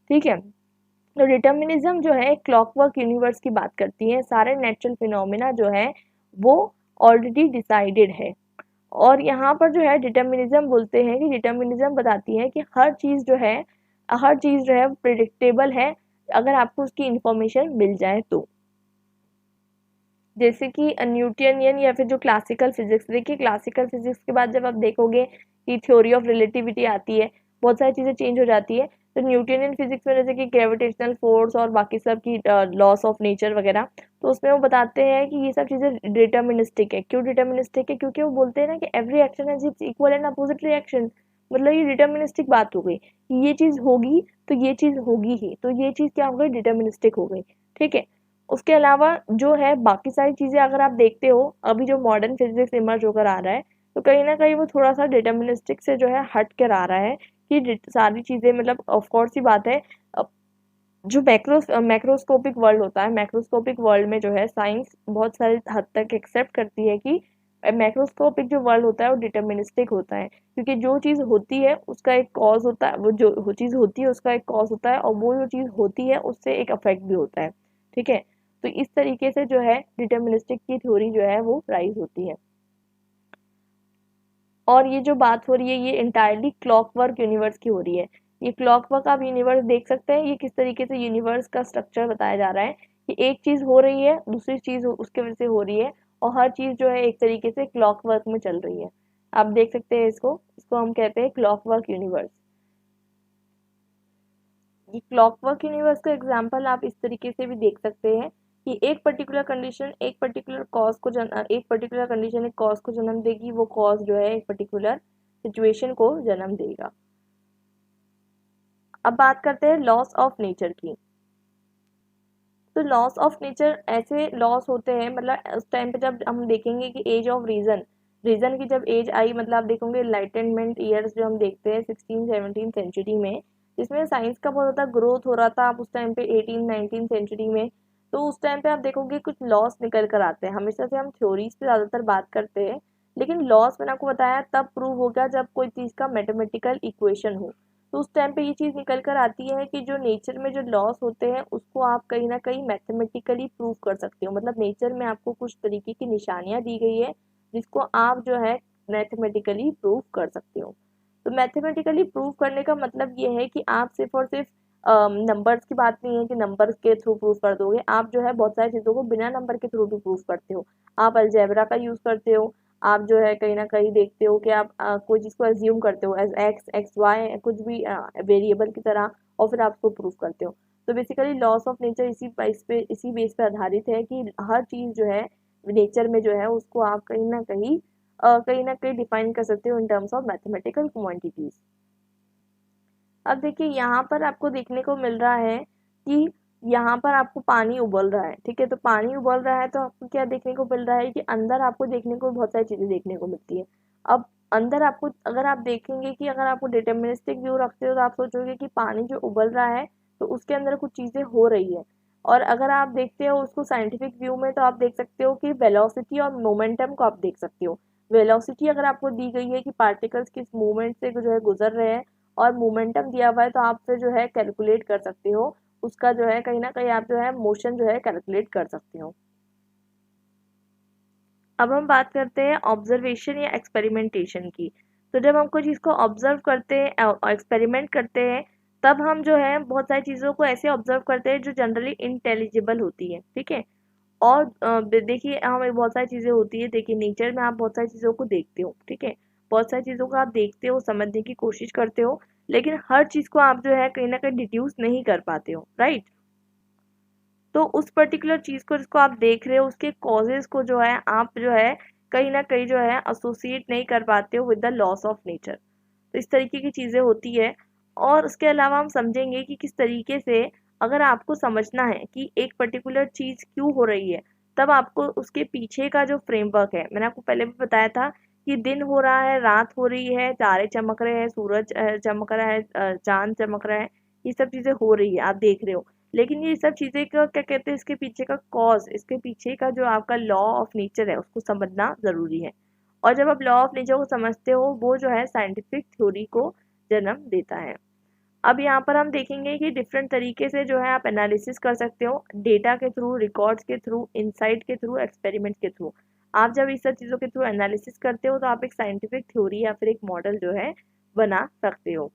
ठीक है, तो डिटर्मिनिज्म जो है क्लॉकवर्क यूनिवर्स की बात करती है, सारे नेचुरल फिनोमिना जो है वो ऑलरेडी डिसाइडेड है। और यहाँ पर जो है डिटर्मिनिज्म बोलते हैं कि डिटर्मिनिज्म बताती है कि हर चीज़ जो है प्रिडिक्टेबल है अगर आपको उसकी इंफॉर्मेशन मिल जाए तो। जैसे कि न्यूटनियन या फिर जो क्लासिकल फिजिक्स, देखिए क्लासिकल फिजिक्स के बाद जब आप देखोगे कि थ्योरी ऑफ रिलेटिविटी आती है, बहुत सारी चीज़ें चेंज हो जाती है। तो न्यूटनियन फिजिक्स में जैसे कि ग्रेविटेशनल फोर्स और बाकी सब की लॉस ऑफ नेचर वगैरह, तो उसमें वो बताते हैं कि ये सब चीज़ें डिटर्मिनिस्टिक है। क्यों डिटर्मिनिस्टिक है? क्योंकि वो बोलते हैं ना कि every action has its equal and opposite reaction. मतलब ये डिटर्मिनिस्टिक बात हो गई कि ये चीज़ होगी तो ये चीज़ होगी ही, तो ये चीज़ क्या हो गई, डिटर्मिनिस्टिक हो गई। ठीक है, उसके अलावा जो है बाकी सारी चीज़ें अगर आप देखते हो, अभी जो मॉडर्न फिजिक्स इमर्ज होकर आ रहा है, तो कहीं ना कहीं वो थोड़ा सा डिटर्मिनिस्टिक से जो है हट कर आ रहा है कि सारी चीज़ें, मतलब ऑफ कोर्स ही बात है, जो मैक्रोस्कोपिक वर्ल्ड होता है, मैक्रोस्कोपिक वर्ल्ड में जो है साइंस बहुत सारी हद तक एक्सेप्ट करती है कि मैक्रोस्कोपिक जो वर्ल्ड होता है वो डिटर्मिनिस्टिक होता है, क्योंकि जो चीज़ होती है उसका एक कॉज होता है, वो जो चीज़ होती है उसका एक कॉज होता है, और वो जो चीज़ होती है उससे एक अफेक्ट भी होता है। ठीक है, तो इस तरीके से जो है डिटर्मिनिस्टिक की थ्योरी जो है वो राइज होती है। और ये जो बात हो रही है ये इंटायरली क्लॉकवर्क यूनिवर्स की हो रही है। ये क्लॉकवर्क आप यूनिवर्स देख सकते हैं, ये किस तरीके से यूनिवर्स का स्ट्रक्चर बताया जा रहा है कि एक चीज़ हो रही है, दूसरी चीज़ उसके वजह से हो रही है, और हर चीज़ जो है एक तरीके से क्लॉकवर्क में चल रही है। आप देख सकते हैं इसको इसको हम कहते हैं क्लॉकवर्क यूनिवर्स। ये क्लॉकवर्क यूनिवर्स का एग्जांपल आप इस तरीके से भी देख सकते हैं कि एक पर्टिकुलर कंडीशन एक पर्टिकुलर कॉज को एक पर्टिकुलर कंडीशन एक कॉज को जन्म देगी, वो कॉज जो है एक पर्टिकुलर सिचुएशन को जन्म देगा। अब बात करते हैं लॉस ऑफ नेचर की। तो लॉस ऑफ नेचर ऐसे लॉस होते हैं, मतलब उस टाइम पे जब हम देखेंगे कि एज ऑफ रीजन, रीजन की जब एज आई, मतलब आप देखोगे एनलाइटनमेंट ईयर्स जो हम देखते हैं 16-17 सेंचुरी में, जिसमें साइंस का बहुत ज़्यादा ग्रोथ हो रहा था। आप उस टाइम पे 18-19 सेंचुरी में, तो उस टाइम पे आप देखोगे कुछ लॉस निकल कर आते हैं। हमेशा से हम थ्योरीज पे ज़्यादातर बात करते हैं, लेकिन लॉस मैंने आपको बताया तब प्रूव हो गया जब कोई चीज़ का मैथमेटिकल इक्वेशन हो। तो उस टाइम पे ये चीज़ निकल कर आती है कि जो नेचर में जो लॉस होते हैं उसको आप कहीं ना कहीं मैथमेटिकली प्रूव कर सकते हो। मतलब नेचर में आपको कुछ तरीके की निशानियाँ दी गई है जिसको आप जो है मैथमेटिकली प्रूव कर सकते हो। तो मैथमेटिकली प्रूव करने का मतलब ये है कि आप सिर्फ और सिर्फ नंबर्स की बात नहीं है कि नंबर्स के थ्रू प्रूव कर दोगे, आप जो है बहुत सारी चीज़ों को बिना नंबर के थ्रू भी प्रूव करते हो। आप अलजेब्रा का यूज़ करते हो, आप जो है कहीं ना कहीं देखते हो कि आप कोई चीज़ को एज्यूम करते हो एज एक्स एक्स वाई कुछ भी वेरिएबल की तरह, और फिर आप उसको प्रूव करते हो। तो बेसिकली लॉस ऑफ नेचर इसी बेस पे आधारित है कि हर चीज़ जो है नेचर में जो है उसको आप कहीं ना कहीं डिफाइन कर सकते हो in terms of mathematical quantities. अब देखिए यहाँ पर आपको देखने को मिल रहा है कि यहाँ पर आपको पानी उबल रहा है। ठीक है, तो पानी उबल रहा है तो आपको क्या देखने को मिल रहा है कि अंदर आपको देखने को बहुत सारी चीज़ें देखने को मिलती है। अब अंदर आपको अगर आप देखेंगे कि अगर आपको डिटर्मिनिस्टिक व्यू रखते हो तो आप सोचोगे कि पानी जो उबल रहा है तो उसके अंदर कुछ चीज़ें हो रही है। और अगर आप देखते हो उसको साइंटिफिक व्यू में तो आप देख सकते हो कि वेलोसिटी और मोमेंटम को आप देख सकते हो। वेलोसिटी अगर आपको दी गई है कि पार्टिकल्स किस मूवमेंट से जो है गुजर रहे हैं, और मोमेंटम दिया हुआ है तो आप फिर जो है कैलकुलेट कर सकते हो उसका जो है कहीं ना कहीं आप जो है मोशन जो है कैलकुलेट कर सकते हो। अब हम बात करते हैं ऑब्जर्वेशन या एक्सपेरिमेंटेशन की। तो जब हम कोई चीज़ को ऑब्जर्व करते हैं और एक्सपेरिमेंट करते हैं तब हम जो है बहुत सारी चीज़ों को ऐसे ऑब्जर्व करते हैं जो जनरली इंटेलिजिबल होती है, ठीक है। और देखिए हमें बहुत सारी चीज़ें होती है, देखिए नेचर में आप बहुत सारी चीज़ों को देखते हो, ठीक है। बहुत सारी चीज़ों को आप देखते हो, समझने की कोशिश करते हो, लेकिन हर चीज़ को आप जो है कहीं ना कहीं डिड्यूस नहीं कर पाते हो, राइट। तो उस पर्टिकुलर चीज़ को जिसको आप देख रहे हो उसके कॉजेज़ को जो है आप जो है कहीं न कहीं जो है एसोसिएट नहीं कर पाते हो with the loss of nature. तो इस तरीके की चीज़ें होती है। और उसके अलावा हम समझेंगे कि किस तरीके से अगर आपको समझना है कि एक पर्टिकुलर चीज़ क्यों हो रही है, तब आपको उसके पीछे का जो फ्रेमवर्क है, मैंने आपको पहले भी बताया था कि दिन हो रहा है, रात हो रही है, तारे चमक रहे हैं, सूरज चमक रहा है, चाँद चमक रहा है, ये सब चीज़ें हो रही है, आप देख रहे हो। लेकिन ये सब चीज़ें का क्या कहते हैं, इसके पीछे का कॉज़, इसके पीछे का जो आपका लॉ ऑफ नेचर है उसको समझना ज़रूरी है। और जब आप लॉ ऑफ नेचर को समझते हो वो जो है साइंटिफिक थ्योरी को जन्म देता है। अब यहाँ पर हम देखेंगे कि डिफरेंट तरीके से जो है आप एनालिसिस कर सकते हो, डेटा के थ्रू, रिकॉर्ड्स के थ्रू, इनसाइट के थ्रू, एक्सपेरिमेंट के थ्रू। आप जब इस सब चीज़ों के थ्रू एनालिसिस करते हो तो आप एक साइंटिफिक थ्योरी या फिर एक मॉडल जो है बना सकते हो।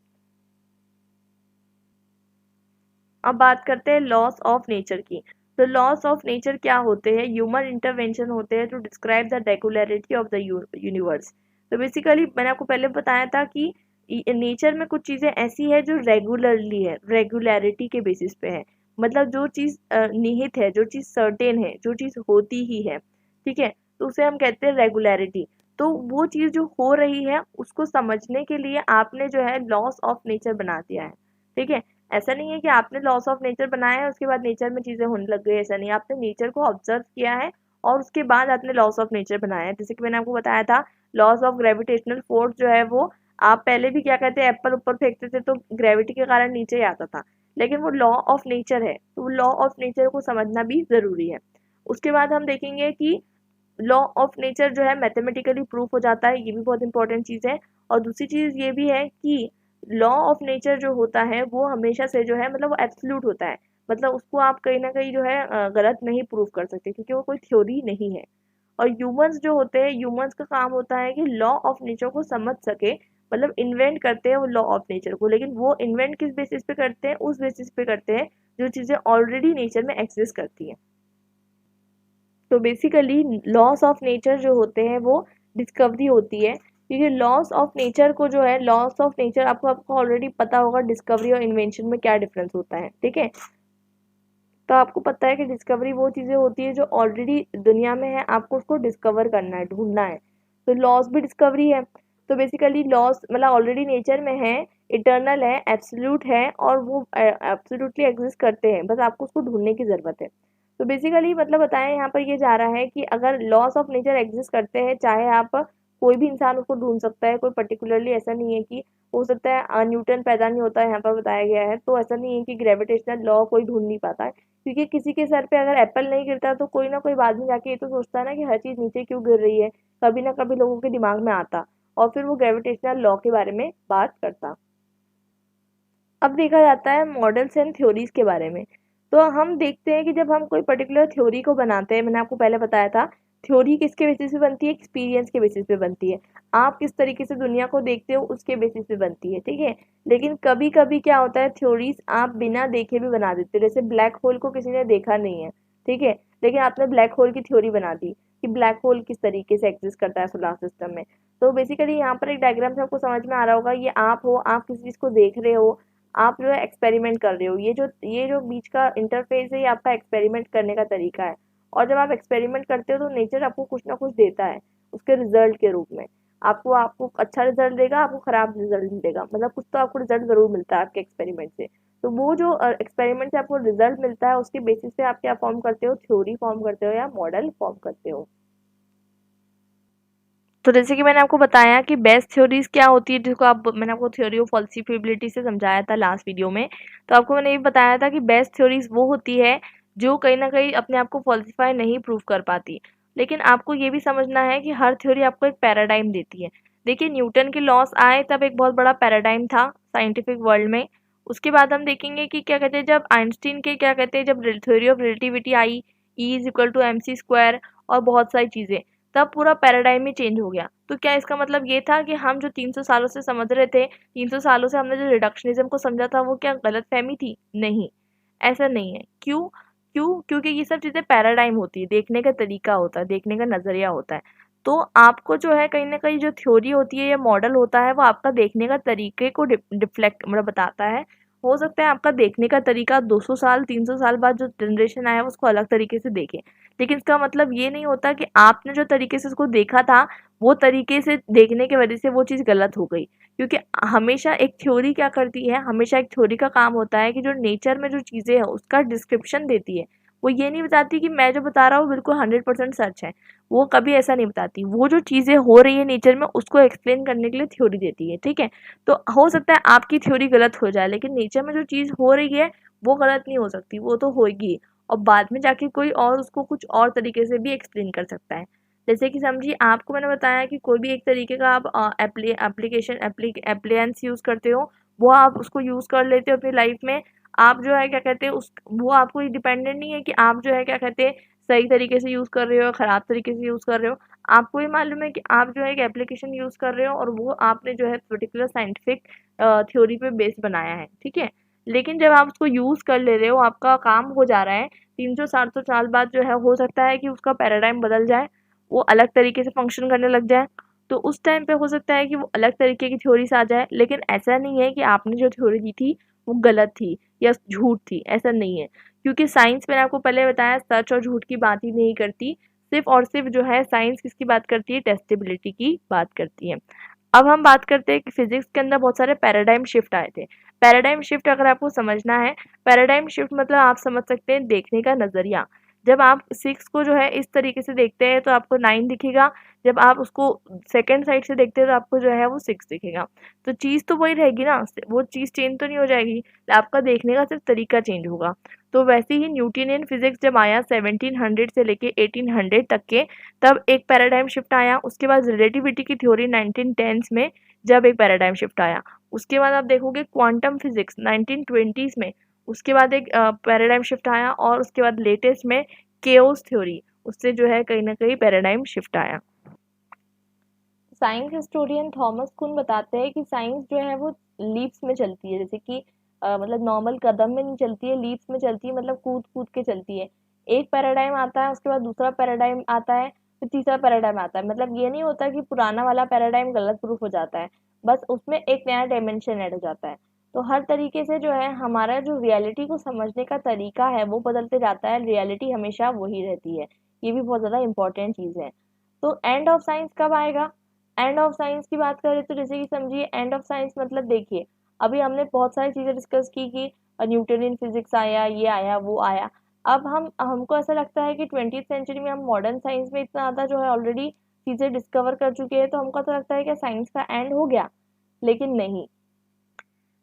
अब बात करते हैं लॉस ऑफ नेचर की। तो लॉस ऑफ नेचर क्या होते हैं? ह्यूमन इंटरवेंशन होते हैं to describe the regularity of the universe. तो बेसिकली मैंने आपको पहले बताया था कि नेचर में कुछ चीज़ें ऐसी है जो रेगुलरली है, रेगुलरिटी के बेसिस पे है। मतलब जो चीज़ निहित है, जो चीज़ सर्टेन है, जो चीज़ होती ही है, ठीक है, तो उसे हम कहते हैं रेगुलरिटी। तो वो चीज़ जो हो रही है उसको समझने के लिए आपने जो है लॉस ऑफ नेचर बना दिया है, ठीक है। ऐसा नहीं है कि आपने लॉस ऑफ नेचर बनाया है उसके बाद नेचर में चीज़ें होने लग गई, ऐसा नहीं। आपने नेचर को ऑब्जर्व किया है और उसके बाद आपने लॉस ऑफ नेचर बनाया है। जैसे कि मैंने आपको बताया था लॉस ऑफ ग्रेविटेशनल फोर्स जो है वो आप पहले भी क्या कहते हैं एप्पल ऊपर फेंकते थे तो ग्रेविटी के कारण नीचे ही आता था, लेकिन वो लॉ ऑफ नेचर है, तो लॉ ऑफ नेचर को समझना भी ज़रूरी है। उसके बाद हम देखेंगे कि लॉ ऑफ नेचर जो है मैथमेटिकली प्रूफ हो जाता है, ये भी बहुत इंपॉर्टेंट चीज़ है। और दूसरी चीज़ ये भी है कि लॉ ऑफ नेचर जो होता है वो हमेशा से जो है मतलब वो एब्सोल्यूट होता है, मतलब उसको आप कहीं ना कहीं जो है गलत नहीं प्रूफ कर सकते क्योंकि वो कोई थ्योरी नहीं है। और ह्यूमंस जो होते हैं, ह्यूमंस का काम होता है कि लॉ ऑफ नेचर को समझ सके, मतलब इन्वेंट करते हैं वो लॉ ऑफ नेचर को, लेकिन वो इन्वेंट किस बेसिस पे करते हैं? उस बेसिस पे करते हैं जो चीज़ें ऑलरेडी नेचर में एग्जिस्ट करती हैं। तो बेसिकली लॉस ऑफ नेचर जो होते हैं वो डिस्कवरी होती है, क्योंकि लॉस ऑफ नेचर को जो है लॉस ऑफ नेचर आपको आपको ऑलरेडी पता होगा डिस्कवरी और इन्वेंशन में क्या डिफरेंस होता है, ठीक है। तो आपको पता है कि डिस्कवरी वो चीज़ें होती है जो ऑलरेडी दुनिया में है, आपको उसको डिस्कवर करना है, ढूंढना है। तो लॉस भी डिस्कवरी है। तो बेसिकली लॉस मतलब ऑलरेडी नेचर में है, इटर्नल है, एब्सोल्यूट है और वो एब्सोल्युटली एग्जिस्ट करते हैं, बस आपको उसको ढूंढने की ज़रूरत है। तो बेसिकली मतलब बताएं यहाँ पर ये जा रहा है कि अगर लॉस ऑफ नेचर एग्जिस्ट करते हैं, चाहे आप कोई भी इंसान उसको ढूंढ सकता है, कोई पर्टिकुलरली ऐसा नहीं है कि हो सकता है न्यूटन पैदा नहीं होता है, यहाँ पर बताया गया है, तो ऐसा नहीं है कि ग्रेविटेशनल लॉ कोई ढूंढ नहीं पाता है, क्योंकि किसी के सर पे अगर एप्पल नहीं गिरता तो कोई ना कोई बाद में जाके ये तो सोचता है ना कि हर चीज़ नीचे क्यों गिर रही है, कभी ना कभी लोगों के दिमाग में आता और फिर वो ग्रेविटेशनल लॉ के बारे में बात करता। अब देखा जाता है मॉडल्स एंड थ्योरीज के बारे में। तो हम देखते हैं कि जब हम कोई पर्टिकुलर थ्योरी को बनाते हैं, मैंने आपको पहले बताया था थ्योरी किसके बेसिस पे बनती है? एक्सपीरियंस के बेसिस पे बनती है। आप किस तरीके से दुनिया को देखते हो उसके बेसिस पे बनती है, ठीक है। लेकिन कभी कभी क्या होता है, थ्योरीज आप बिना देखे भी बना देते हो। जैसे ब्लैक होल को किसी ने देखा नहीं है, ठीक है, लेकिन आपने ब्लैक होल की थ्योरी बना दी कि ब्लैक होल किस तरीके से एग्जिस्ट करता है सोलर सिस्टम में। तो बेसिकली यहाँ पर एक डायग्राम से आपको समझ में आ रहा होगा, ये आप हो, आप किसी चीज़ को देख रहे हो, आप जो है एक्सपेरिमेंट कर रहे हो, ये जो बीच का इंटरफेस है ये आपका एक्सपेरिमेंट करने का तरीका है। और जब आप एक्सपेरिमेंट करते हो तो नेचर आपको कुछ ना कुछ देता है उसके रिजल्ट के रूप में। आपको आपको अच्छा रिजल्ट देगा, आपको खराब रिजल्ट देगा, मतलब कुछ तो आपको रिजल्ट जरूर मिलता है आपके एक्सपेरिमेंट से। तो वो जो एक्सपेरिमेंट से आपको रिजल्ट मिलता है उसके बेसिस पे आप क्या फॉर्म करते हो? थ्योरी फॉर्म करते हो या मॉडल फॉर्म करते हो। तो जैसे कि मैंने आपको बताया कि बेस्ट थ्योरीज क्या होती है, जिसको आप मैंने आपको थ्योरी ऑफ फॉल्सिफिबिलिटी से समझाया था लास्ट वीडियो में। तो आपको मैंने ये बताया था कि बेस्ट थ्योरीज वो होती है जो कहीं ना कहीं अपने आप को फॉल्सिफाई नहीं प्रूव कर पाती। लेकिन आपको ये भी समझना है कि हर थ्योरी आपको एक पैराडाइम देती है। देखिए न्यूटन के लॉस आए तब एक बहुत बड़ा पैराडाइम था, साइंटिफिक वर्ल्ड में। उसके बाद हम देखेंगे कि क्या कहते हैं, जब आइंस्टीन के क्या कहते हैं, जब theory of relativity I, E=mc² और बहुत सारी चीज़ें, तब पूरा पैराडाइम ही चेंज हो गया। तो क्या इसका मतलब ये था कि हम जो 300 सालों से समझ रहे थे, 300 सालों से हमने जो रिडक्शनिज्म को समझा था, वो क्या गलतफहमी थी? नहीं, ऐसा नहीं है। क्यों? क्योंकि ये सब चीज़ें पैराडाइम होती है, देखने का तरीका होता है, देखने का नज़रिया होता है। तो आपको जो है कहीं न कहीं जो थ्योरी होती है या मॉडल होता है, वो आपका देखने का तरीके को डिफ्लेक्ट मतलब बताता है। हो सकता है आपका देखने का तरीका 200 साल 300 साल बाद जो जनरेशन आया है उसको अलग तरीके से देखे, लेकिन इसका मतलब ये नहीं होता कि आपने जो तरीके से उसको देखा था, वो तरीके से देखने की वजह से वो चीज़ गलत हो गई। क्योंकि हमेशा एक थ्योरी क्या करती है, हमेशा एक थ्योरी का काम होता है कि जो नेचर में जो चीज़ें हैं उसका डिस्क्रिप्शन देती है। वो ये नहीं बताती कि मैं जो बता रहा हूँ बिल्कुल 100% सच है। वो कभी ऐसा नहीं बताती। वो जो चीज़ें हो रही है नेचर में उसको एक्सप्लेन करने के लिए थ्योरी देती है, ठीक है? तो हो सकता है आपकी थ्योरी गलत हो जाए, लेकिन नेचर में जो चीज़ हो रही है वो गलत नहीं हो सकती, वो तो होगी। और बाद में जाके कोई और उसको कुछ और तरीके से भी एक्सप्लेन कर सकता है। जैसे कि समझिए, आपको मैंने बताया कि कोई भी एक तरीके का आप एप्लियंस यूज़ करते हो, वो आप उसको यूज़ कर लेते हो अपनी लाइफ में। आप जो है क्या कहते हैं उस वो आपको डिपेंडेंट नहीं है कि आप जो है क्या कहते हैं सही तरीके से यूज़ कर रहे हो या ख़राब तरीके से यूज़ कर रहे हो। आपको ये मालूम है कि आप जो है एक एप्लीकेशन यूज़ कर रहे हो और वो आपने जो है पर्टिकुलर साइंटिफिक थ्योरी पे बेस बनाया है, ठीक है? लेकिन जब आप उसको यूज़ कर ले रहे हो, आपका काम हो जा रहा है, 300-400 साल बाद जो है हो सकता है कि उसका पैराडाइम बदल जाए, वो अलग तरीके से फंक्शन करने लग जाए। तो उस टाइम पे हो सकता है कि वो अलग तरीके की थ्योरीज आ जाए, लेकिन ऐसा नहीं है कि आपने जो थ्योरी दी थी वो गलत थी या झूठ थी, ऐसा नहीं है। क्योंकि साइंस मैंने आपको पहले बताया सच और झूठ की बात ही नहीं करती, सिर्फ और सिर्फ जो है साइंस किसकी बात करती है, टेस्टेबिलिटी की बात करती है। अब हम बात करते हैं कि फिजिक्स के अंदर बहुत सारे पैराडाइम शिफ्ट आए थे। पैराडाइम शिफ्ट अगर आपको समझना है, पैराडाइम शिफ्ट मतलब आप समझ सकते हैं देखने का नज़रिया। जब आप 6 को जो है इस तरीके से देखते हैं तो आपको 9 दिखेगा, जब आप उसको सेकंड साइड से देखते हैं तो आपको जो है वो 6 दिखेगा। तो चीज़ तो वही रहेगी ना, वो चीज़ चेंज तो नहीं हो जाएगी, आपका देखने का सिर्फ तरीका चेंज होगा। तो वैसे ही न्यूटनियन फिजिक्स जब आया 1700 से लेके 1800 तक के, तब एक पैराडाइम शिफ्ट आया। उसके बाद रिलेटिविटी की थ्योरी 1910s में जब एक पैराडाइम शिफ्ट आया। उसके बाद आप देखोगे क्वांटम फिजिक्स 1920s में, उसके बाद एक पैराडाइम शिफ्ट आया और उसके बाद लेटेस्ट में केओस थ्योरी, उससे जो है कहीं ना कहीं पैराडाइम शिफ्ट आया। साइंस हिस्टोरियन थॉमस कुन बताते हैं कि साइंस जो है वो लीप्स में चलती है, जैसे कि मतलब नॉर्मल कदम में नहीं चलती है, लीप्स में चलती है, मतलब कूद कूद के चलती है। एक पैराडाइम आता है, उसके बाद दूसरा पैराडाइम आता है, फिर तीसरा पैराडाइम आता है। मतलब ये नहीं होता कि पुराना वाला पैराडाइम गलत प्रूफ हो जाता है, बस उसमें एक नया डायमेंशन ऐड हो जाता है। तो हर तरीके से जो है हमारा जो रियलिटी को समझने का तरीका है वो बदलते जाता है, रियलिटी हमेशा वही रहती है। ये भी बहुत ज़्यादा इंपॉर्टेंट चीज़ है। तो एंड ऑफ साइंस कब आएगा? एंड ऑफ साइंस की बात करें तो जैसे कि समझिए, एंड ऑफ साइंस मतलब देखिए, अभी हमने बहुत सारी चीज़ें डिस्कस की कि न्यूटनियन फिजिक्स आया, ये आया, वो आया। अब हमको ऐसा लगता है कि 20th सेंचुरी में हम मॉडर्न साइंस में इतना ज़्यादा जो है ऑलरेडी चीज़ें डिस्कवर कर चुके हैं, तो हमको ऐसा लगता है कि साइंस का एंड हो गया, लेकिन नहीं।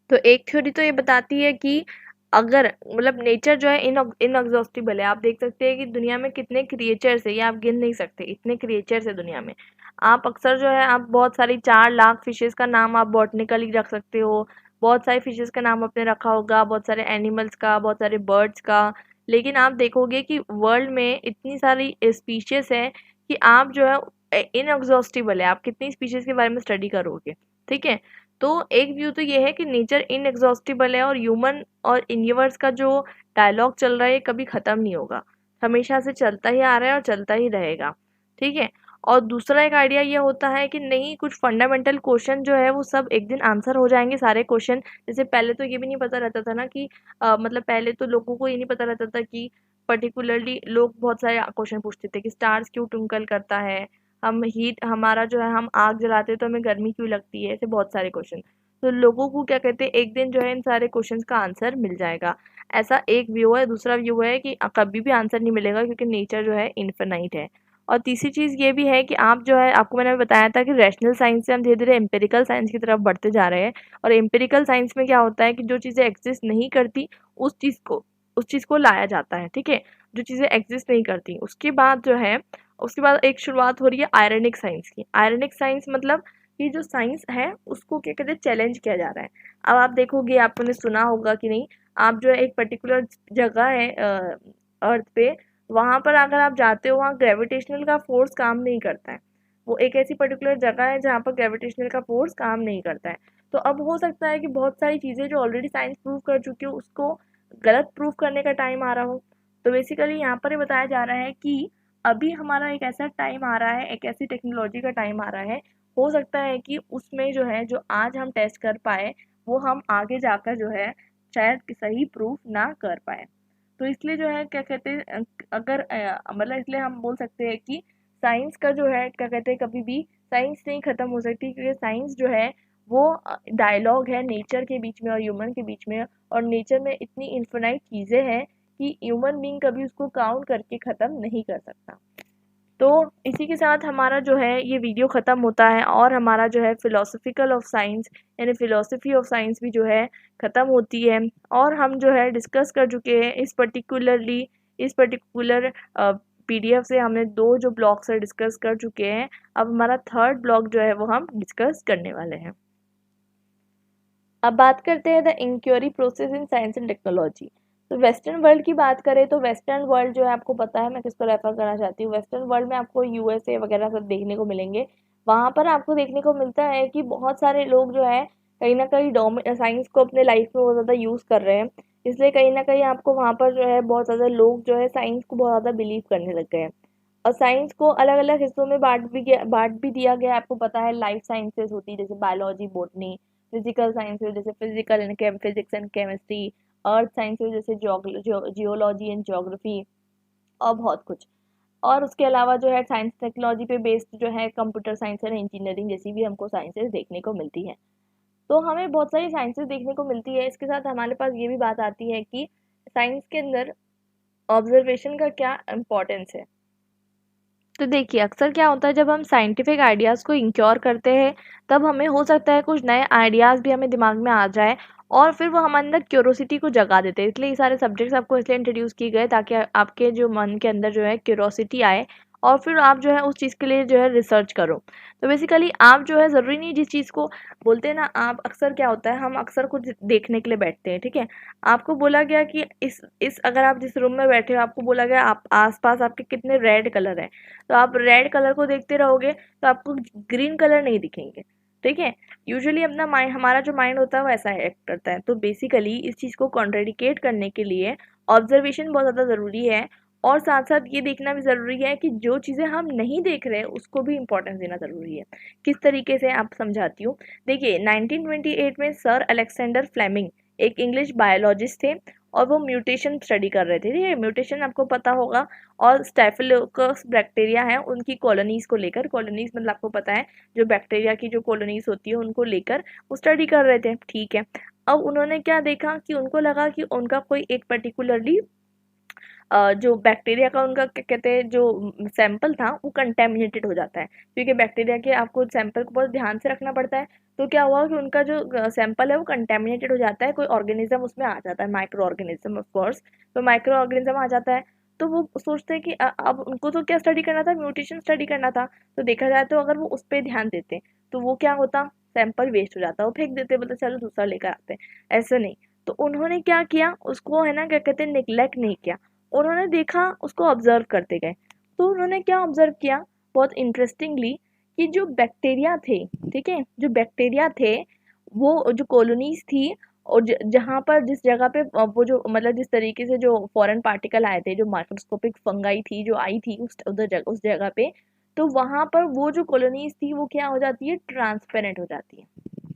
तो एक थ्योरी तो ये बताती है कि अगर मतलब नेचर जो है इनएग्जॉस्टिबल है। आप देख सकते हैं कि दुनिया में कितने क्रिएचर्स है, ये आप गिन नहीं सकते, इतने क्रिएचर्स है दुनिया में। आप अक्सर जो है आप बहुत सारी 4 लाख फिशेस का नाम आप बॉटनिकली रख सकते हो, बहुत सारे फिशेस का नाम आपने रखा होगा, बहुत सारे एनिमल्स का, बहुत सारे बर्ड्स का। लेकिन आप देखोगे कि वर्ल्ड में इतनी सारी स्पीशीज है कि आप जो है इनएग्जॉस्टिबल है, आप कितनी स्पीशीज के बारे में स्टडी करोगे, ठीक है? तो एक व्यू तो ये है कि नेचर इनएग्जॉस्टिबल है और ह्यूमन और यूनिवर्स का जो डायलॉग चल रहा है ये कभी ख़त्म नहीं होगा, हमेशा से चलता ही आ रहा है और चलता ही रहेगा, ठीक है? और दूसरा एक आइडिया ये होता है कि नहीं, कुछ फंडामेंटल क्वेश्चन जो है वो सब एक दिन आंसर हो जाएंगे सारे क्वेश्चन। जैसे पहले तो ये भी नहीं पता रहता था ना कि मतलब पहले तो लोगों को ये नहीं पता रहता था कि पर्टिकुलरली लोग बहुत सारे क्वेश्चन पूछते थे कि स्टार्स क्यों ट्विंकल करता है, हम हीट हमारा जो है हम आग जलाते हैं तो हमें गर्मी क्यों लगती है, ऐसे बहुत सारे क्वेश्चन। तो लोगों को क्या कहते हैं, एक दिन जो है इन सारे क्वेश्चंस का आंसर मिल जाएगा, ऐसा एक व्यू है। दूसरा व्यू है कि कभी भी आंसर नहीं मिलेगा क्योंकि नेचर जो है इन्फिनाइट है। और तीसरी चीज़ ये भी है कि आप जो है, आपको मैंने बताया था कि रैशनल साइंस से हम धीरे धीरे एम्पिरिकल साइंस की तरफ बढ़ते जा रहे हैं। और एम्पिरिकल साइंस में क्या होता है कि जो चीज़ें एग्जिस्ट नहीं करती उस चीज़ को लाया जाता है, ठीक है? जो चीज़ें एग्जिस्ट नहीं करती उसके बाद जो है, उसके बाद एक शुरुआत हो रही है आयरनिक साइंस की। आयरनिक साइंस मतलब कि जो साइंस है उसको क्या कहते हैं चैलेंज किया जा रहा है। अब आप देखोगे, आपने सुना होगा कि नहीं, आप जो है एक पर्टिकुलर जगह है अर्थ पे, वहाँ पर अगर आप जाते हो, वहाँ ग्रेविटेशनल का फोर्स काम नहीं करता है। वो एक ऐसी पर्टिकुलर जगह है जहाँ पर ग्रेविटेशनल का फोर्स काम नहीं करता है। तो अब हो सकता है कि बहुत सारी चीज़ें जो ऑलरेडी साइंस प्रूव कर चुकी हो उसको गलत प्रूव करने का टाइम आ रहा हो। तो बेसिकली यहाँ पर ये बताया जा रहा है कि अभी हमारा एक ऐसा टाइम आ रहा है, एक ऐसी टेक्नोलॉजी का टाइम आ रहा है, हो सकता है कि उसमें जो है जो आज हम टेस्ट कर पाए वो हम आगे जाकर जो है शायद सही प्रूफ ना कर पाए। तो इसलिए जो है क्या कहते हैं, अगर मतलब इसलिए हम बोल सकते हैं कि साइंस का जो है क्या कहते हैं, कभी भी साइंस नहीं खत्म हो सकती, क्योंकि साइंस जो है वो डायलॉग है नेचर के बीच में और ह्यूमन के बीच में, और नेचर में इतनी इन्फिनाइट चीज़ें हैं कि ह्यूमन बीइंग कभी उसको काउंट करके ख़त्म नहीं कर सकता। तो इसी के साथ हमारा जो है ये वीडियो ख़त्म होता है और हमारा जो है फ़िलोसफ़िकल ऑफ साइंस यानी फ़िलोसफ़ी ऑफ साइंस भी जो है ख़त्म होती है। और हम जो है डिस्कस कर चुके हैं इस पर्टिकुलर पीडीएफ से हमने 2 जो ब्लॉक्स है डिस्कस कर चुके हैं। अब हमारा थर्ड ब्लॉक जो है वो हम डिस्कस करने वाले हैं। अब बात करते हैं the inquiry process in science and technology. तो वेस्टर्न वर्ल्ड की बात करें तो वेस्टर्न वर्ल्ड जो है आपको पता है मैं किसको रेफर करना चाहती हूँ। वेस्टर्न वर्ल्ड में आपको यूएसए वगैरह सब देखने को मिलेंगे। वहाँ पर आपको देखने को मिलता है कि बहुत सारे लोग जो है कहीं ना कहीं साइंस को अपने लाइफ में बहुत ज़्यादा यूज़ कर रहे हैं। इसलिए कहीं ना कहीं आपको वहाँ पर जो है बहुत ज़्यादा लोग जो है साइंस को बहुत ज़्यादा बिलीव करने लग गए हैं। और साइंस को अलग अलग हिस्सों में बांट भी दिया गया है। आपको पता है लाइफ साइंसेज होती है जैसे बायोलॉजी, बॉटनी, फिजिकल साइंसेज जैसे physics and chemistry, earth sciences जैसे जियोलॉजी एंड ज्योग्राफी, और बहुत कुछ। और उसके अलावा जो है साइंस टेक्नोलॉजी पे बेस्ड जो है कंप्यूटर साइंस एंड इंजीनियरिंग जैसी भी हमको साइंसेज देखने को मिलती है। तो हमें बहुत सारी साइंसेज देखने को मिलती है। इसके साथ हमारे पास ये भी बात आती है कि साइंस के अंदर ऑब्जर्वेशन का क्या इम्पोर्टेंस है। तो देखिए अक्सर क्या होता है जब हम साइंटिफिक आइडियाज़ को इंक्योर करते हैं तब हमें हो सकता है कुछ नए आइडियाज़ भी हमें दिमाग में आ जाए और फिर वो हमारे अंदर क्यूरोसिटी को जगा देते हैं। इसलिए ये सारे सब्जेक्ट्स आपको इसलिए इंट्रोड्यूस किए गए ताकि आपके जो मन के अंदर जो है क्यूरोसिटी आए और फिर आप जो है उस चीज़ के लिए जो है रिसर्च करो। तो बेसिकली आप जो है ज़रूरी नहीं जिस चीज़ को बोलते हैं ना, आप अक्सर क्या होता है हम अक्सर कुछ देखने के लिए बैठते हैं, ठीक है। आपको बोला गया कि इस अगर आप जिस रूम में बैठे हो आपको बोला गया आप आसपास आपके कितने रेड कलर हैं, तो आप रेड कलर को देखते रहोगे तो आपको ग्रीन कलर नहीं दिखेंगे, ठीक है। यूजुअली अपना माइंड, हमारा जो माइंड होता है वो ऐसा एक्ट करता है। तो बेसिकली इस चीज़ को कॉन्ट्रेडिकेट करने के लिए ऑब्जर्वेशन बहुत ज़्यादा ज़रूरी है। और साथ साथ ये देखना भी ज़रूरी है कि जो चीज़ें हम नहीं देख रहे उसको भी इम्पोर्टेंस देना ज़रूरी है। किस तरीके से आप समझाती हूँ। देखिए 1928 में सर अलेक्जेंडर फ्लेमिंग एक इंग्लिश बायोलॉजिस्ट थे और वो म्यूटेशन स्टडी कर रहे थे, ठीक है। म्यूटेशन आपको पता होगा। और स्टेफिलोकोकस बैक्टीरिया है उनकी कॉलोनीज़ को लेकर, कॉलोनीज़ मतलब आपको पता है जो बैक्टीरिया की जो कॉलोनीज़ होती है उनको लेकर वो स्टडी कर रहे थे, ठीक है। अब उन्होंने क्या देखा कि उनको लगा कि उनका कोई एक पर्टिकुलरली जो बैक्टीरिया का उनका क्या कहते हैं जो सैंपल था वो कंटेमिनेटेड हो जाता है, क्योंकि बैक्टीरिया के आपको सैंपल को बहुत ध्यान से रखना पड़ता है। तो क्या हुआ कि उनका जो सैंपल है वो कंटेमिनेटेड हो जाता है, कोई ऑर्गेनिज्म उसमें आ जाता है, माइक्रो ऑर्गेनिज्म ऑफ कोर्स। तो माइक्रो ऑर्गेनिज्म आ जाता है तो वो सोचते हैं कि अब उनको तो क्या स्टडी करना था, म्यूटेशन स्टडी करना था। तो देखा जाए तो अगर वो उस पर ध्यान देते तो वो क्या होता, सैंपल वेस्ट हो जाता, वो फेंक देते, बोलते चलो दूसरा लेकर आते हैं, ऐसा नहीं। तो उन्होंने क्या किया, उसको है ना क्या कहते हैं निगलेक्ट नहीं किया, उन्होंने देखा, उसको ऑब्जर्व करते गए। तो उन्होंने क्या ऑब्जर्व किया बहुत इंटरेस्टिंगली कि जो बैक्टीरिया थे, ठीक है, जो बैक्टीरिया थे वो जो कॉलोनीज थी और जहाँ पर जिस जगह पे वो जो मतलब जिस तरीके से जो फॉरेन पार्टिकल आए थे, जो माइक्रोस्कोपिक फंगाई थी जो आई थी उस जगह पे, तो वहाँ पर वो जो कॉलोनीज थी वो क्या हो जाती है, ट्रांसपेरेंट हो जाती है,